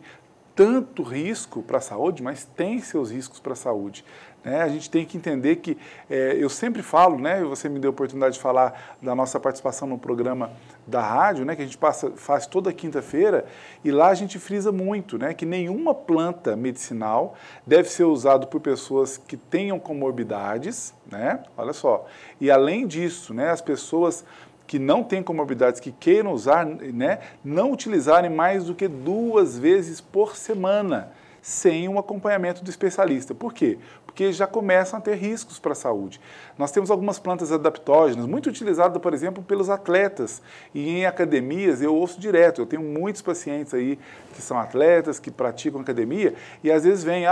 Speaker 4: tanto risco para a saúde, mas tem seus riscos para a saúde. A gente tem que entender que, eu sempre falo, né, você me deu a oportunidade de falar da nossa participação no programa da rádio, né, que a gente faz toda quinta-feira, e lá a gente frisa muito, né, que nenhuma planta medicinal deve ser usada por pessoas que tenham comorbidades, né, olha só, e além disso, né, as pessoas que não têm comorbidades, que queiram usar, né, não utilizarem mais do que 2 vezes por semana, sem um acompanhamento do especialista. Por quê? Porque já começam a ter riscos para a saúde. Nós temos algumas plantas adaptógenas, muito utilizadas, por exemplo, pelos atletas. E em academias, eu ouço direto, eu tenho muitos pacientes aí que são atletas, que praticam academia, e às vezes vem,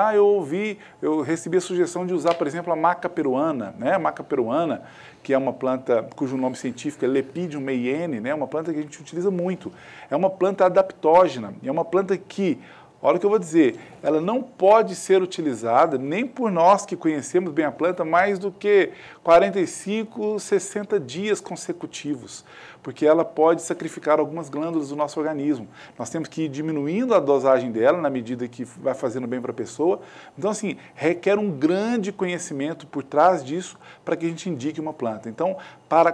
Speaker 4: eu recebi a sugestão de usar, por exemplo, a maca peruana, né? A maca peruana, que é uma planta cujo nome científico é Lepidium meiene, né? Uma planta que a gente utiliza muito. É uma planta adaptógena, é uma planta que, olha o que eu vou dizer, ela não pode ser utilizada, nem por nós que conhecemos bem a planta, mais do que 45, 60 dias consecutivos, porque ela pode sacrificar algumas glândulas do nosso organismo. Nós temos que ir diminuindo a dosagem dela na medida que vai fazendo bem para a pessoa. Então, assim, requer um grande conhecimento por trás disso para que a gente indique uma planta. Então,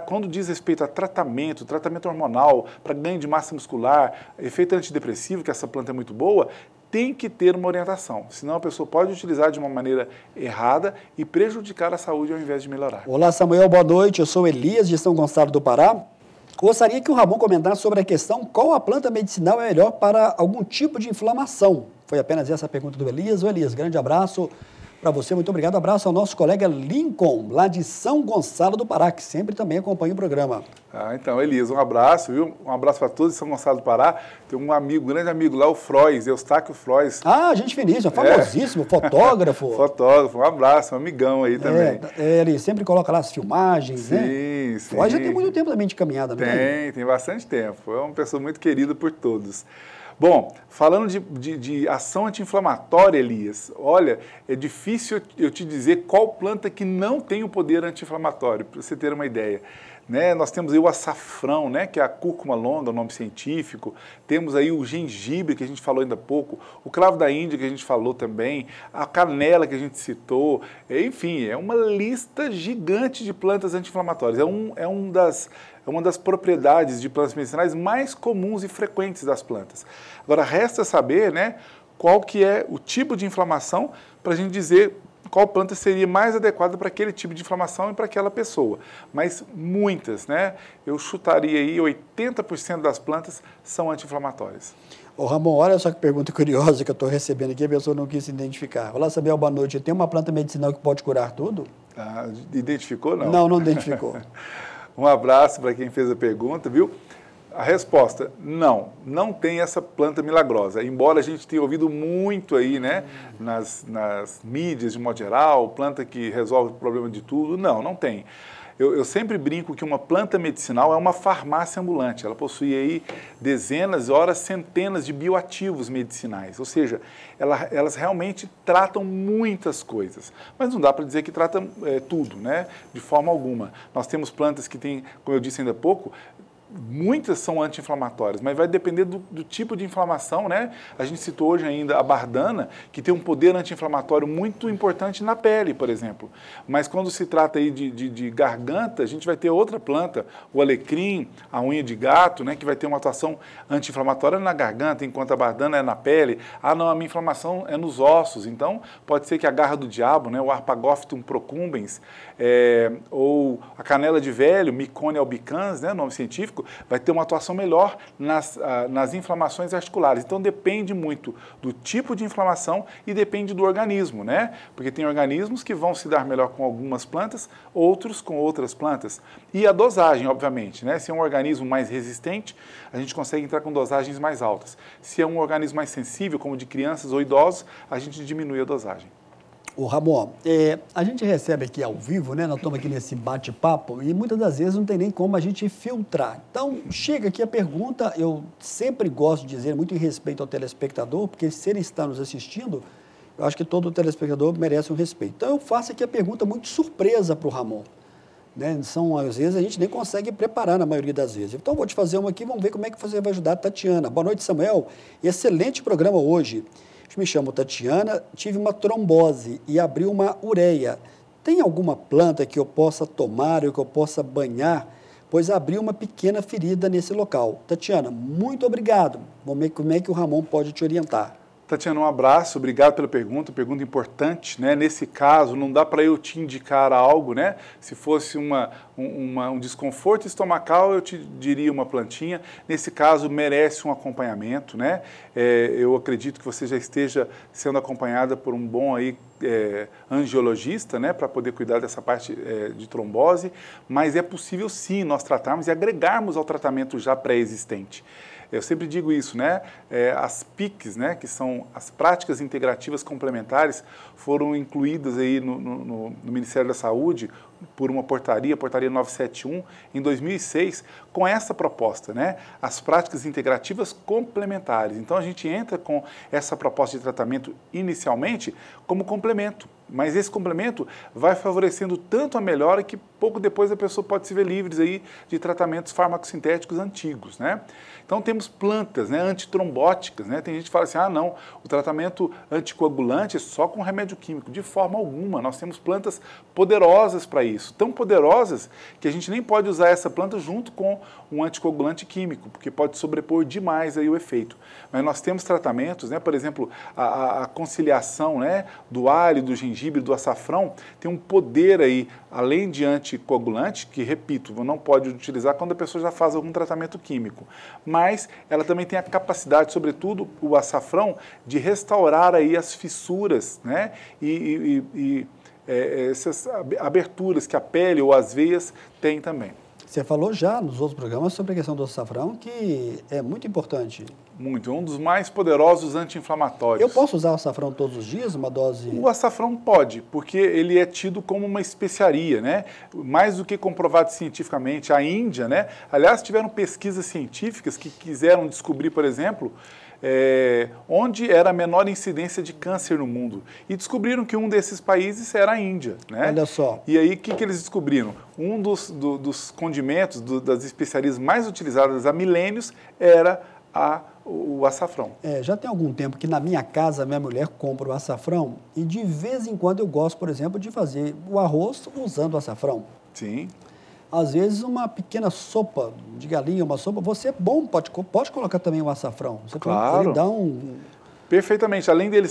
Speaker 4: quando diz respeito a tratamento hormonal, para ganho de massa muscular, efeito antidepressivo, que essa planta é muito boa, tem que ter uma orientação, senão a pessoa pode utilizar de uma maneira errada e prejudicar a saúde ao invés de melhorar.
Speaker 3: Olá, Samuel, boa noite. Eu sou Elias, de São Gonçalo do Pará. Gostaria que o Ramon comentasse sobre a questão qual a planta medicinal é melhor para algum tipo de inflamação. Foi apenas essa a pergunta do Elias. Ô Elias, grande abraço para você, muito obrigado. Abraço ao nosso colega Lincoln, lá de São Gonçalo do Pará, que sempre também acompanha o programa.
Speaker 4: Então, Elias, um abraço, viu? Um abraço para todos de São Gonçalo do Pará. Tem um amigo, grande amigo lá, o Frois, Eustáquio Frois.
Speaker 3: Gente finíssima, famosíssimo, fotógrafo.
Speaker 4: Fotógrafo, um abraço, um amigão aí também.
Speaker 3: Ele sempre coloca lá as filmagens, né?
Speaker 4: Sim.
Speaker 3: Frois já tem muito tempo também de caminhada, não tem?
Speaker 4: Tem bastante tempo. É uma pessoa muito querida por todos. Bom, falando de ação anti-inflamatória, Elias, olha, é difícil eu te dizer qual planta que não tem o poder anti-inflamatório, para você ter uma ideia. Né? Nós temos aí o açafrão, né? Que é a cúrcuma longa, o nome científico. Temos aí o gengibre, que a gente falou ainda há pouco, o cravo da Índia, que a gente falou também, a canela, que a gente citou. Enfim, é uma lista gigante de plantas anti-inflamatórias. É uma das propriedades de plantas medicinais mais comuns e frequentes das plantas. Agora, resta saber, né, qual que é o tipo de inflamação para a gente dizer qual planta seria mais adequada para aquele tipo de inflamação e para aquela pessoa. Mas muitas, né? Eu chutaria aí 80% das plantas são anti-inflamatórias.
Speaker 3: Ô Ramon, olha só que pergunta curiosa que eu estou recebendo aqui, a pessoa não quis se identificar. Olá, Samuel, boa noite. Tem uma planta medicinal que pode curar tudo?
Speaker 4: Identificou, não?
Speaker 3: Não identificou.
Speaker 4: Um abraço para quem fez a pergunta, viu? A resposta, não tem essa planta milagrosa. Embora a gente tenha ouvido muito aí, né, nas mídias de modo geral, planta que resolve o problema de tudo. Não tem. Eu sempre brinco que uma planta medicinal é uma farmácia ambulante. Ela possui aí dezenas, horas, centenas de bioativos medicinais. Ou seja, elas realmente tratam muitas coisas. Mas não dá para dizer que tratam tudo, né? De forma alguma. Nós temos plantas que têm, como eu disse ainda há pouco, muitas são anti-inflamatórias, mas vai depender do tipo de inflamação, né? A gente citou hoje ainda a bardana, que tem um poder anti-inflamatório muito importante na pele, por exemplo. Mas quando se trata aí de garganta, a gente vai ter outra planta, o alecrim, a unha de gato, né? Que vai ter uma atuação anti-inflamatória na garganta, enquanto a bardana é na pele. Ah, não, a minha inflamação é nos ossos. Então, pode ser que a garra do diabo, né? O Arpagophytum procumbens, ou a canela de velho, Mycone albicans, né? Nome científico, vai ter uma atuação melhor nas inflamações articulares. Então, depende muito do tipo de inflamação e depende do organismo, né? Porque tem organismos que vão se dar melhor com algumas plantas, outros com outras plantas. E a dosagem, obviamente, né? Se é um organismo mais resistente, a gente consegue entrar com dosagens mais altas. Se é um organismo mais sensível, como de crianças ou idosos, a gente diminui a dosagem.
Speaker 3: Ô Ramon, a gente recebe aqui ao vivo, né? Nós estamos aqui nesse bate-papo e muitas das vezes não tem nem como a gente filtrar. Então, chega aqui a pergunta, eu sempre gosto de dizer, muito em respeito ao telespectador, porque se ele está nos assistindo, eu acho que todo telespectador merece um respeito. Então, eu faço aqui a pergunta muito surpresa para o Ramon. Né? Às vezes, a gente nem consegue preparar na maioria das vezes. Então, vou te fazer uma aqui, vamos ver como é que você vai ajudar a Tatiana. Boa noite, Samuel. Excelente programa hoje. Me chamo Tatiana, tive uma trombose e abriu uma ureia. Tem alguma planta que eu possa tomar ou que eu possa banhar? Pois abriu uma pequena ferida nesse local. Tatiana, muito obrigado. Vamos ver como é que o Ramon pode te orientar.
Speaker 4: Tatiana, um abraço, obrigado pela pergunta importante, né? Nesse caso, não dá para eu te indicar algo, né? Se fosse um desconforto estomacal, eu te diria uma plantinha. Nesse caso, merece um acompanhamento, né? Eu acredito que você já esteja sendo acompanhada por um bom aí, angiologista, né? Para poder cuidar dessa parte de trombose, mas é possível sim nós tratarmos e agregarmos ao tratamento já pré-existente. Eu sempre digo isso, né? As PICs, né? Que são as práticas integrativas complementares, foram incluídas aí no Ministério da Saúde por uma portaria 971, em 2006, com essa proposta, né? As práticas integrativas complementares. Então, a gente entra com essa proposta de tratamento inicialmente como complemento, mas esse complemento vai favorecendo tanto a melhora que pouco depois a pessoa pode se ver livre aí de tratamentos farmacossintéticos antigos, né? Então, temos plantas, né, antitrombóticas, né? Tem gente que fala assim, não, o tratamento anticoagulante é só com remédio químico. De forma alguma, nós temos plantas poderosas para isso, tão poderosas que a gente nem pode usar essa planta junto com um anticoagulante químico, porque pode sobrepor demais aí o efeito. Mas nós temos tratamentos, né, por exemplo, a conciliação, né, do alho, do gengibre, do açafrão, tem um poder aí, além de anticoagulante, que, repito, não pode utilizar quando a pessoa já faz algum tratamento químico, mas ela também tem a capacidade, sobretudo o açafrão, de restaurar aí as fissuras, né, essas aberturas que a pele ou as veias têm também.
Speaker 3: Você falou já nos outros programas sobre a questão do açafrão, que é muito importante.
Speaker 4: Muito, um dos mais poderosos anti-inflamatórios.
Speaker 3: Eu posso usar o açafrão todos os dias, uma dose?
Speaker 4: O açafrão pode, porque ele é tido como uma especiaria, né? Mais do que comprovado cientificamente. A Índia, né? Aliás, tiveram pesquisas científicas que quiseram descobrir, por exemplo, onde era a menor incidência de câncer no mundo. E descobriram que um desses países era a Índia, né?
Speaker 3: Olha só.
Speaker 4: E aí, o que eles descobriram? Um dos condimentos, das especiarias mais utilizadas há milênios era o açafrão.
Speaker 3: Já tem algum tempo que na minha casa, minha mulher compra o açafrão e de vez em quando eu gosto, por exemplo, de fazer o arroz usando o açafrão.
Speaker 4: Sim.
Speaker 3: Às vezes uma pequena sopa de galinha, uma sopa, você é bom, pode colocar também o açafrão. Você
Speaker 4: claro.
Speaker 3: Ele dá um...
Speaker 4: Perfeitamente. Além dele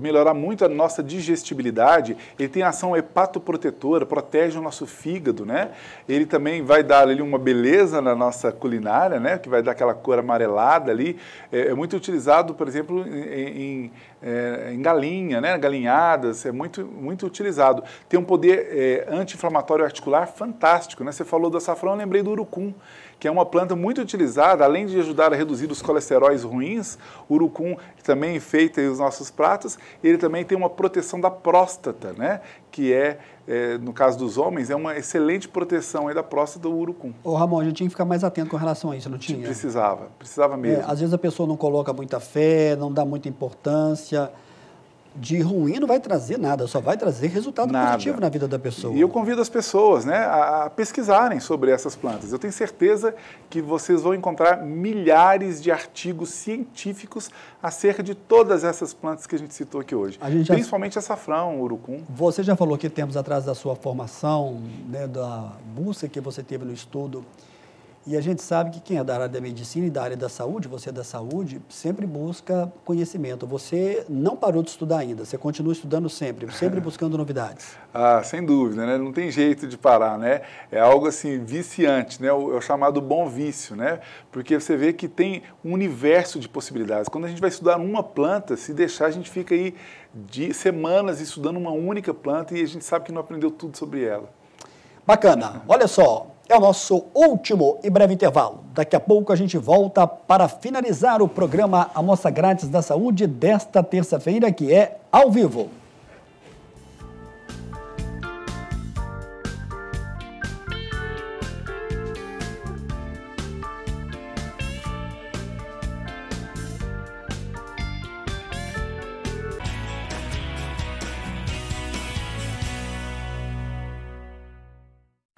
Speaker 4: melhorar muito a nossa digestibilidade, ele tem ação hepatoprotetora, protege o nosso fígado, né? Ele também vai dar ali uma beleza na nossa culinária, né? Que vai dar aquela cor amarelada ali. É muito utilizado, por exemplo, em galinha, né? Galinhadas, é muito, muito utilizado. Tem um poder anti-inflamatório articular fantástico, né? Você falou do açafrão, eu lembrei do urucum, que é uma planta muito utilizada, além de ajudar a reduzir os colesteróis ruins, o urucum, que também enfeita os nossos pratos, ele também tem uma proteção da próstata, né? Que no caso dos homens, é uma excelente proteção aí da próstata do urucum.
Speaker 3: Ô Ramon, a gente tinha que ficar mais atento com relação a isso, não tinha?
Speaker 4: Precisava mesmo.
Speaker 3: Às vezes a pessoa não coloca muita fé, não dá muita importância. De ruim não vai trazer nada, só vai trazer resultado positivo na vida da pessoa.
Speaker 4: E eu convido as pessoas, né, a pesquisarem sobre essas plantas. Eu tenho certeza que vocês vão encontrar milhares de artigos científicos acerca de todas essas plantas que a gente citou aqui hoje. Principalmente açafrão, urucum.
Speaker 3: Você já falou que tempos atrás da sua formação, né, da busca que você teve no estudo, e a gente sabe que quem é da área da medicina e da área da saúde, você é da saúde, sempre busca conhecimento. Você não parou de estudar ainda, você continua estudando sempre buscando novidades.
Speaker 4: Sem dúvida, né? Não tem jeito de parar, né? É algo assim viciante, né? É o chamado bom vício, né? Porque você vê que tem um universo de possibilidades. Quando a gente vai estudar uma planta, se deixar, a gente fica aí de semanas estudando uma única planta e a gente sabe que não aprendeu tudo sobre ela.
Speaker 3: Bacana. Olha só. É o nosso último e breve intervalo. Daqui a pouco a gente volta para finalizar o programa Amostra Grátis da Saúde desta terça-feira, que é ao vivo.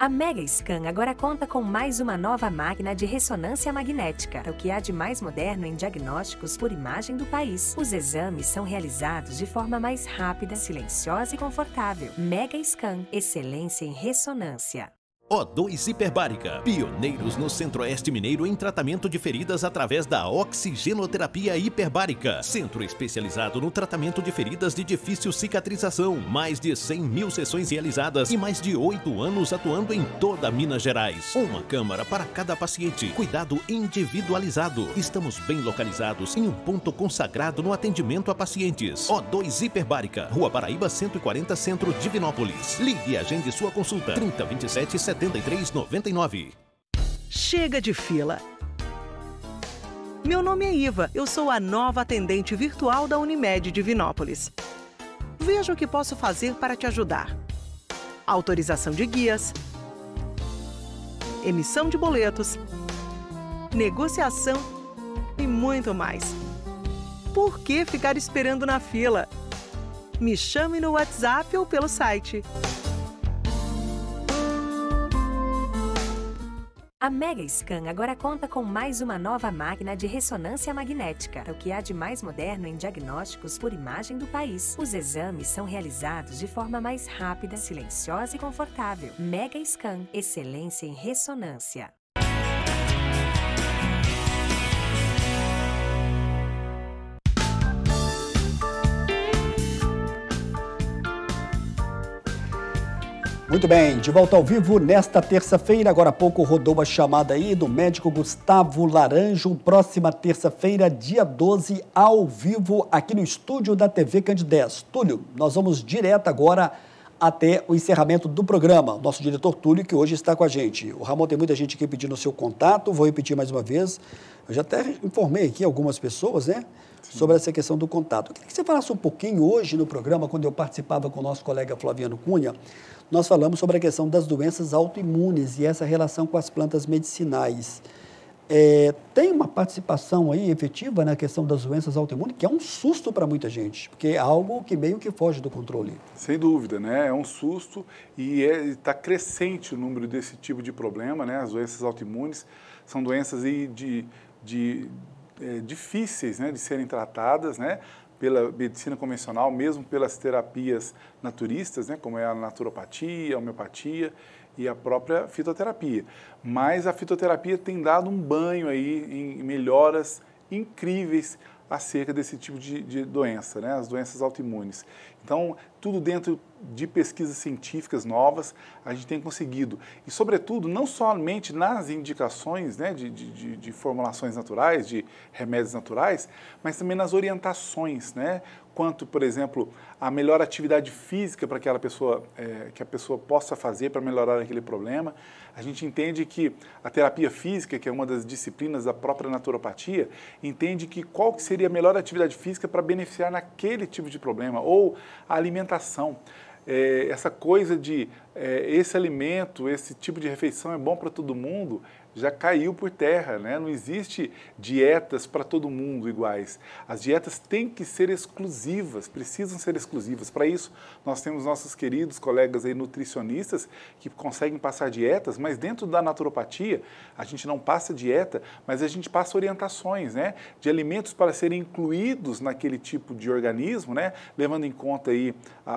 Speaker 5: A Mega Scan agora conta com mais uma nova máquina de ressonância magnética, o que há de mais moderno em diagnósticos por imagem do país. Os exames são realizados de forma mais rápida, silenciosa e confortável. Mega Scan, excelência em ressonância.
Speaker 6: O2 Hiperbárica, pioneiros no Centro-Oeste Mineiro em tratamento de feridas através da oxigenoterapia hiperbárica. Centro especializado no tratamento de feridas de difícil cicatrização. Mais de 100 mil sessões realizadas e mais de 8 anos atuando em toda Minas Gerais. Uma câmara para cada paciente. Cuidado individualizado. Estamos bem localizados em um ponto consagrado no atendimento a pacientes. O2 Hiperbárica, Rua Paraíba 140, Centro, Divinópolis. Ligue e agende sua consulta. 3027 7399.
Speaker 7: Chega de fila. Meu nome é Iva, eu sou a nova atendente virtual da Unimed Divinópolis. Veja o que posso fazer para te ajudar. Autorização de guias, emissão de boletos, negociação e muito mais. Por que ficar esperando na fila? Me chame no WhatsApp ou pelo site.
Speaker 5: A Mega Scan agora conta com mais uma nova máquina de ressonância magnética, o que há de mais moderno em diagnósticos por imagem do país. Os exames são realizados de forma mais rápida, silenciosa e confortável. Mega Scan, excelência em ressonância.
Speaker 3: Muito bem, de volta ao vivo nesta terça-feira. Agora há pouco rodou a chamada aí do médico Gustavo Laranjo. Próxima terça-feira, dia 12, ao vivo, aqui no estúdio da TV Candidez. Túlio, nós vamos direto agora até o encerramento do programa. Nosso diretor Túlio, que hoje está com a gente. O Ramon, tem muita gente aqui pedindo o seu contato, vou repetir mais uma vez. Eu já até informei aqui algumas pessoas, né? Sim. Sobre essa questão do contato. Eu queria que você falasse um pouquinho hoje no programa, quando eu participava com o nosso colega Flaviano Cunha, nós falamos sobre a questão das doenças autoimunes e essa relação com as plantas medicinais. Tem uma participação aí efetiva na questão das doenças autoimunes, que é um susto para muita gente, porque é algo que meio que foge do controle.
Speaker 4: Sem dúvida, né? É um susto e está crescente o número desse tipo de problema, né? As doenças autoimunes são doenças aí difíceis, né, de serem tratadas, né, pela medicina convencional, mesmo pelas terapias naturistas, né, como é a naturopatia, a homeopatia e a própria fitoterapia. Mas a fitoterapia tem dado um banho aí em melhoras incríveis acerca desse tipo de doença, né, as doenças autoimunes. Então, tudo dentro de pesquisas científicas novas, a gente tem conseguido. E, sobretudo, não somente nas indicações, né, de formulações naturais, de remédios naturais, mas também nas orientações, né, quanto, por exemplo, a melhor atividade física para aquela pessoa, que a pessoa possa fazer para melhorar aquele problema. A gente entende que a terapia física, que é uma das disciplinas da própria naturopatia, entende que qual que seria a melhor atividade física para beneficiar naquele tipo de problema, ou a alimentação. Essa coisa de esse alimento, esse tipo de refeição é bom para todo mundo, já caiu por terra, né? Não existe dietas para todo mundo iguais. As dietas têm que ser exclusivas, precisam ser exclusivas. Para isso, nós temos nossos queridos colegas aí nutricionistas que conseguem passar dietas, mas dentro da naturopatia, a gente não passa dieta, mas a gente passa orientações, né? De alimentos para serem incluídos naquele tipo de organismo, né? Levando em conta aí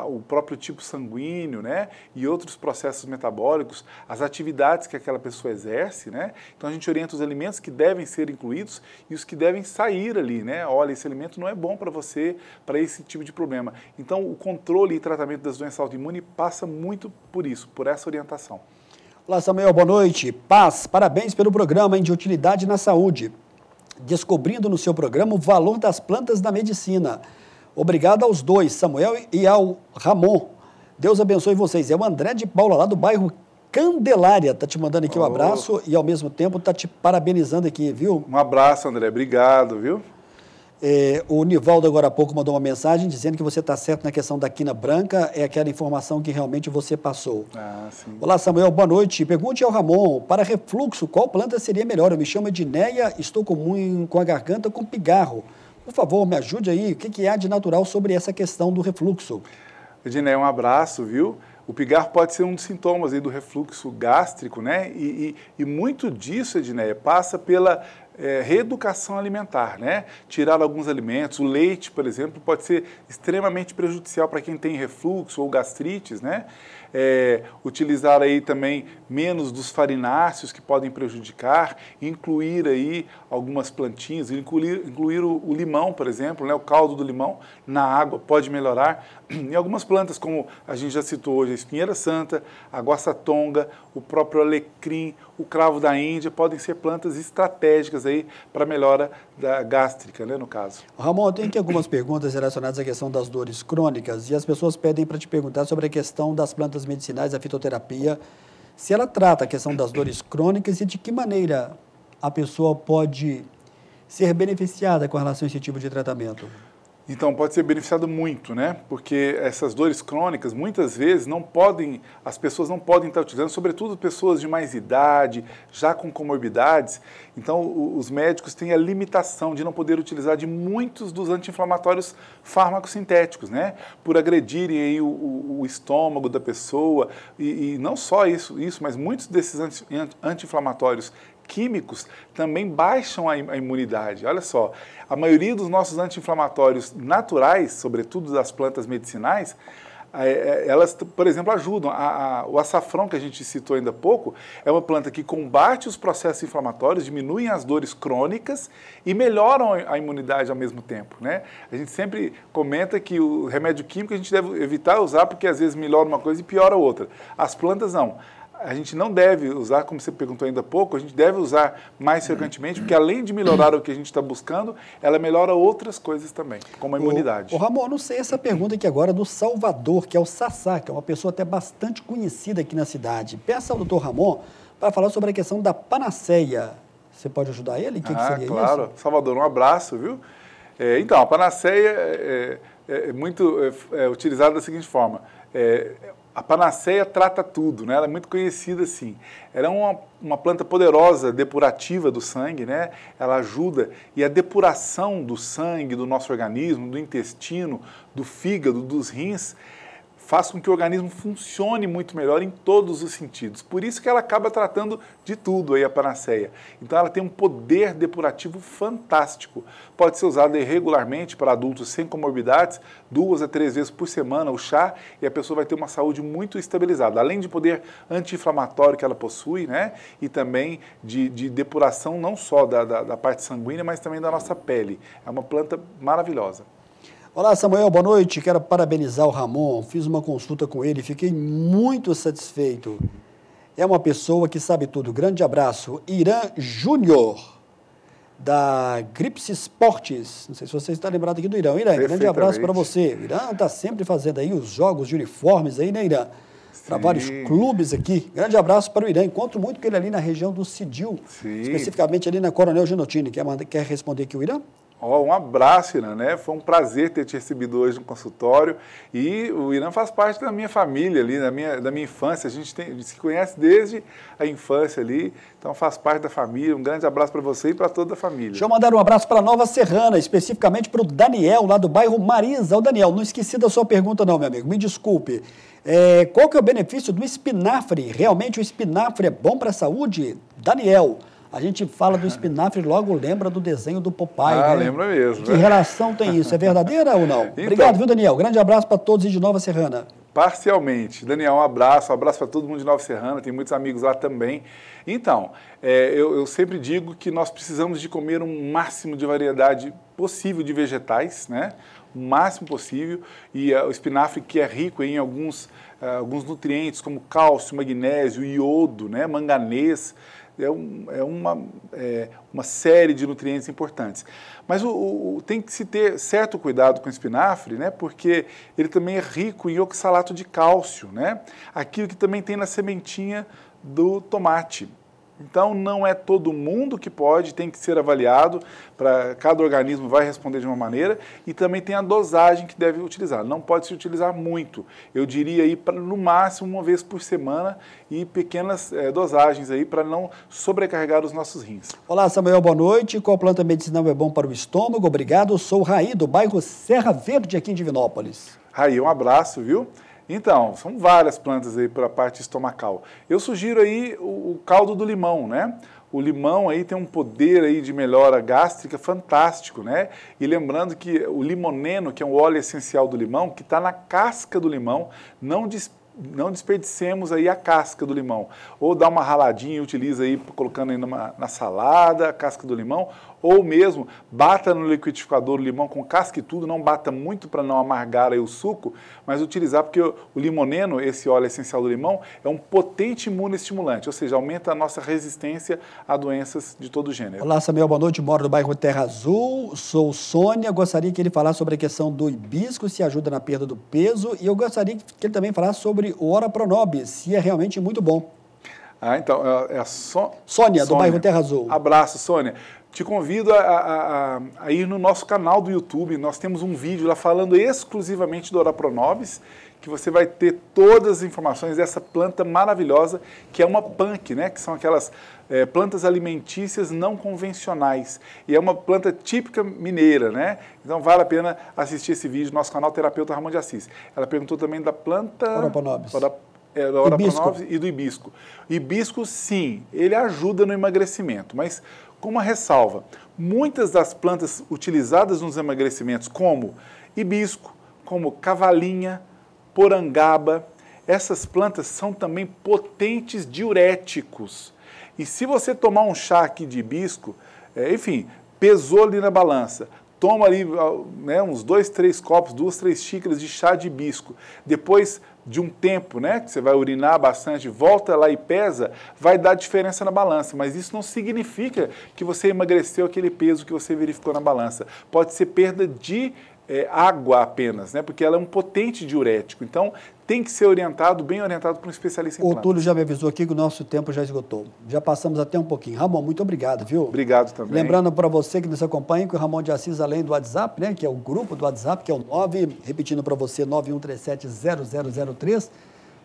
Speaker 4: o próprio tipo sanguíneo, né? E outros processos metabólicos, as atividades que aquela pessoa exerce, né? Então a gente orienta os alimentos que devem ser incluídos e os que devem sair ali, né? Olha, esse alimento não é bom para você, para esse tipo de problema. Então o controle e tratamento das doenças autoimunes passa muito por isso, por essa orientação.
Speaker 3: Olá, Samuel, boa noite. Paz, parabéns pelo programa de utilidade na saúde. Descobrindo no seu programa o valor das plantas na medicina. Obrigado aos dois, Samuel e ao Ramon. Deus abençoe vocês. É o André de Paula, lá do bairro Candelária, está te mandando aqui um abraço e, ao mesmo tempo, está te parabenizando aqui, viu?
Speaker 4: Um abraço, André. Obrigado, viu?
Speaker 3: O Nivaldo, agora há pouco, mandou uma mensagem dizendo que você está certo na questão da quina branca, é aquela informação que realmente você passou.
Speaker 4: Ah, sim.
Speaker 3: Olá, Samuel, boa noite. Pergunte ao Ramon, para refluxo, qual planta seria melhor? Eu me chamo Edneia, estou com a garganta com pigarro. Por favor, me ajude aí, o que há de natural sobre essa questão do refluxo?
Speaker 4: Edneia, um abraço, viu? O pigarro pode ser um dos sintomas aí do refluxo gástrico, né? E muito disso, Edneia, passa pela reeducação alimentar, né? Tirar alguns alimentos, o leite, por exemplo, pode ser extremamente prejudicial para quem tem refluxo ou gastrites, né? Utilizar aí também menos dos farináceos que podem prejudicar, incluir aí algumas plantinhas, incluir o limão, por exemplo, né? O caldo do limão na água pode melhorar. E algumas plantas, como a gente já citou hoje, a espinheira santa, a guaçatonga, o próprio alecrim, o cravo da Índia, podem ser plantas estratégicas aí para melhora da gástrica, né, no caso.
Speaker 3: Ramon, tem aqui algumas perguntas relacionadas à questão das dores crônicas e as pessoas pedem para te perguntar sobre a questão das plantas medicinais, a fitoterapia, se ela trata a questão das dores crônicas e de que maneira a pessoa pode ser beneficiada com relação a esse tipo de tratamento.
Speaker 4: Então, pode ser beneficiado muito, né? Porque essas dores crônicas, muitas vezes, as pessoas não podem estar utilizando, sobretudo pessoas de mais idade, já com comorbidades. Então, os médicos têm a limitação de não poder utilizar de muitos dos anti-inflamatórios fármacos sintéticos, né? Por agredirem aí o estômago da pessoa. E não só isso, mas muitos desses anti-inflamatórios químicos também baixam a imunidade. Olha só, a maioria dos nossos anti-inflamatórios naturais, sobretudo das plantas medicinais, elas, por exemplo, ajudam. O açafrão, que a gente citou ainda há pouco, é uma planta que combate os processos inflamatórios, diminuem as dores crônicas e melhoram a imunidade ao mesmo tempo, né? A gente sempre comenta que o remédio químico a gente deve evitar usar porque às vezes melhora uma coisa e piora outra. As plantas não. A gente não deve usar, como você perguntou ainda há pouco, a gente deve usar mais frequentemente, porque além de melhorar o que a gente está buscando, ela melhora outras coisas também, como a imunidade.
Speaker 3: Ramon, eu não sei essa pergunta aqui agora do Salvador, que é o Sassá, que é uma pessoa até bastante conhecida aqui na cidade. Peça ao doutor Ramon para falar sobre a questão da panaceia. Você pode ajudar ele? O que seria
Speaker 4: claro. Isso? Salvador, um abraço, viu? Então, a panaceia é muito utilizada da seguinte forma. A panaceia trata tudo, né? Ela é muito conhecida assim. Ela é uma planta poderosa, depurativa do sangue, né? Ela ajuda, e a depuração do sangue, do nosso organismo, do intestino, do fígado, dos rins, faz com que o organismo funcione muito melhor em todos os sentidos. Por isso que ela acaba tratando de tudo aí, a panaceia. Então ela tem um poder depurativo fantástico. Pode ser usada regularmente para adultos sem comorbidades, 2 a 3 vezes por semana o chá, e a pessoa vai ter uma saúde muito estabilizada. Além de poder anti-inflamatório que ela possui, né? E também de depuração não só da parte sanguínea, mas também da nossa pele. É uma planta maravilhosa.
Speaker 3: Olá, Samuel, boa noite. Quero parabenizar o Ramon. Fiz uma consulta com ele, fiquei muito satisfeito. É uma pessoa que sabe tudo. Grande abraço. Irã Júnior, da Grips Esportes. Não sei se você está lembrado aqui do Irã. Irã, grande abraço para você. O Irã está sempre fazendo aí os jogos de uniformes aí, né, Irã? Para vários clubes aqui. Grande abraço para o Irã. Encontro muito com ele ali na região do Cidil, especificamente ali na Coronel Genotini. Quer responder aqui o Irã?
Speaker 4: Um abraço, Irã, né? Foi um prazer ter te recebido hoje no consultório. E o Irã faz parte da minha família ali, da minha infância. A gente se conhece desde a infância ali, então faz parte da família. Um grande abraço para você e para toda a família.
Speaker 3: Deixa eu mandar um abraço para Nova Serrana, especificamente para o Daniel, lá do bairro Marisa. Ô, Daniel, não esqueci da sua pergunta não, meu amigo, me desculpe. Qual que é o benefício do espinafre? Realmente o espinafre é bom para a saúde? Daniel, a gente fala do espinafre e logo lembra do desenho do Popeye, né?
Speaker 4: Lembra mesmo.
Speaker 3: Que relação tem isso? É verdadeira ou não? Então, obrigado, viu, Daniel? Grande abraço para todos de Nova Serrana.
Speaker 4: Parcialmente. Daniel, um abraço para todo mundo de Nova Serrana, tem muitos amigos lá também. Então, eu sempre digo que nós precisamos de comer um máximo de variedade possível de vegetais, né? O máximo possível, e o espinafre, que é rico em alguns nutrientes como cálcio, magnésio, iodo, né? Manganês, uma série de nutrientes importantes. Mas tem que se ter certo cuidado com o espinafre, né? Porque ele também é rico em oxalato de cálcio, né? Aquilo que também tem na sementinha do tomate. Então, não é todo mundo que pode, tem que ser avaliado, cada organismo vai responder de uma maneira, e também tem a dosagem que deve utilizar. Não pode se utilizar muito. Eu diria aí, no máximo, uma vez por semana, e pequenas dosagens aí, para não sobrecarregar os nossos rins.
Speaker 3: Olá, Samuel, boa noite. Qual planta medicinal é bom para o estômago? Obrigado. Sou o Raí, do bairro Serra Verde, aqui em Divinópolis.
Speaker 4: Raí, um abraço, viu? Então, são várias plantas aí para a parte estomacal. Eu sugiro aí o caldo do limão, né? O limão aí tem um poder aí de melhora gástrica fantástico, né? E lembrando que o limoneno, que é um óleo essencial do limão, que está na casca do limão, não desperdicemos aí a casca do limão. Ou dá uma raladinha e utiliza aí, colocando aí na salada, a casca do limão, ou mesmo bata no liquidificador o limão com casca e tudo, não bata muito para não amargar aí o suco, mas utilizar, porque o limoneno, esse óleo essencial do limão, é um potente imunoestimulante, ou seja, aumenta a nossa resistência a doenças de todo gênero.
Speaker 3: Olá, Samuel, boa noite, moro no bairro Terra Azul, sou Sônia, gostaria que ele falasse sobre a questão do hibisco, se ajuda na perda do peso, e eu gostaria que ele também falasse sobre o Ora Pronobis, se é realmente muito bom.
Speaker 4: Então,
Speaker 3: Sônia, do bairro Terra Azul.
Speaker 4: Abraço, Sônia. Te convido a ir no nosso canal do YouTube, nós temos um vídeo lá falando exclusivamente do Ora Pronobis, que você vai ter todas as informações dessa planta maravilhosa, que é uma punk, né? Que são aquelas plantas alimentícias não convencionais. E é uma planta típica mineira, né? Então vale a pena assistir esse vídeo no nosso canal Terapeuta Ramon de Assis. Ela perguntou também da planta...
Speaker 3: Ora Pronobis.
Speaker 4: Da Ora Pronobis e do hibisco. Hibisco, sim, ele ajuda no emagrecimento, mas com uma ressalva. Muitas das plantas utilizadas nos emagrecimentos, como hibisco, como cavalinha, porangaba, essas plantas são também potentes diuréticos. E se você tomar um chá aqui de hibisco, enfim, pesou ali na balança, toma ali, né, uns 2, 3 copos, 2, 3 xícaras de chá de hibisco, depois de um tempo, né, que você vai urinar bastante, volta lá e pesa, vai dar diferença na balança, mas isso não significa que você emagreceu aquele peso que você verificou na balança. Pode ser perda de água apenas, né, porque ela é um potente diurético, então tem que ser bem orientado por um especialista em plantas.
Speaker 3: O Túlio já me avisou aqui que o nosso tempo já esgotou. Já passamos até um pouquinho. Ramon, muito obrigado, viu?
Speaker 4: Obrigado também.
Speaker 3: Lembrando para você que nos acompanha que o Ramon de Assis, além do WhatsApp, né, que é o grupo do WhatsApp, que é o 9, repetindo para você, 91370003,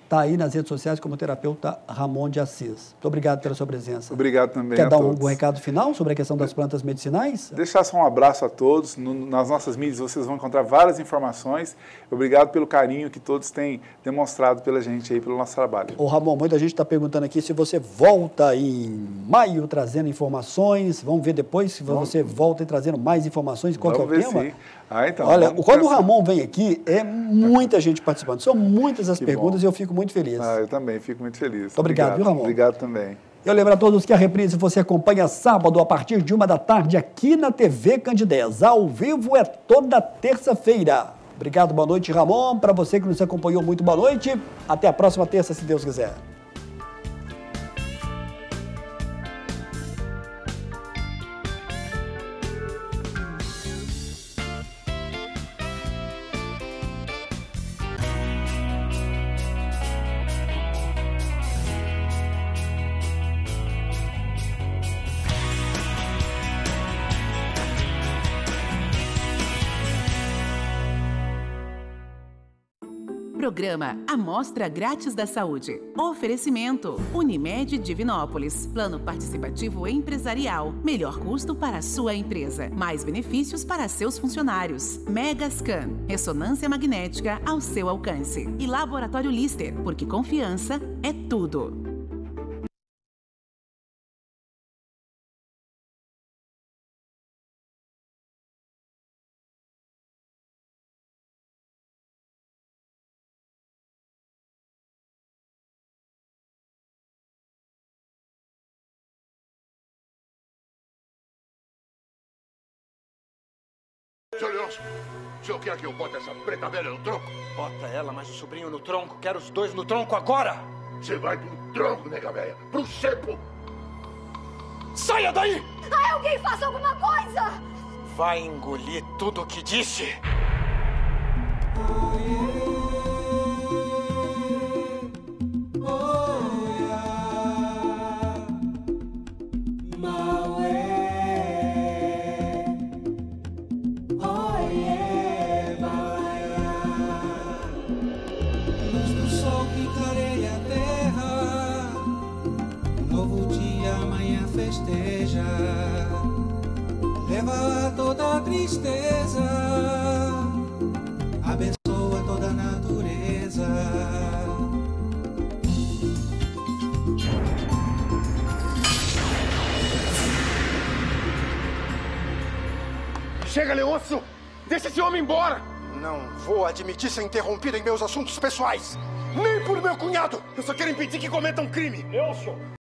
Speaker 3: está aí nas redes sociais como terapeuta Ramon de Assis. Muito obrigado pela sua presença.
Speaker 4: Obrigado também.
Speaker 3: Quer dar algum recado final sobre a questão das plantas medicinais?
Speaker 4: Deixar só um abraço a todos. Nas nossas mídias vocês vão encontrar várias informações. Obrigado pelo carinho que todos têm demonstrado pela gente aí, pelo nosso trabalho.
Speaker 3: Ô Ramon, muita gente está perguntando aqui se você volta em maio trazendo informações. Vamos ver depois se você volta e trazendo mais informações. Qual que é o tema?
Speaker 4: Sim. Então,
Speaker 3: olha, quando o Ramon vem aqui, é muita gente participando. São muitas as perguntas e eu fico muito feliz.
Speaker 4: Eu também fico muito feliz.
Speaker 3: Muito obrigado, viu, Ramon?
Speaker 4: Obrigado também.
Speaker 3: Eu lembro a todos que a reprise você acompanha sábado a partir de 1 da tarde aqui na TV Candidez. Ao vivo é toda terça-feira. Obrigado, boa noite, Ramon. Para você que nos acompanhou, muito boa noite. Até a próxima terça, se Deus quiser.
Speaker 2: Programa Amostra Grátis da Saúde. Oferecimento Unimed Divinópolis. Plano participativo empresarial. Melhor custo para a sua empresa. Mais benefícios para seus funcionários. Megascan. Ressonância magnética ao seu alcance. E Laboratório Lister, porque confiança é tudo.
Speaker 10: Seu Leôncio, o senhor quer que eu bote essa preta velha no tronco?
Speaker 11: Bota ela, mas o sobrinho no tronco. Quero os dois no tronco agora!
Speaker 10: Você vai pro tronco, nega velha. Pro cepo!
Speaker 11: Saia daí!
Speaker 12: Ai, alguém faça alguma coisa!
Speaker 11: Vai engolir tudo o que disse!
Speaker 13: Festeja, leva toda a tristeza, abençoa toda a natureza.
Speaker 10: Chega, Leôncio! Deixa esse homem embora!
Speaker 11: Não vou admitir ser interrompido em meus assuntos pessoais.
Speaker 10: Nem por meu cunhado! Eu só quero impedir que cometa um crime!
Speaker 11: Leôncio!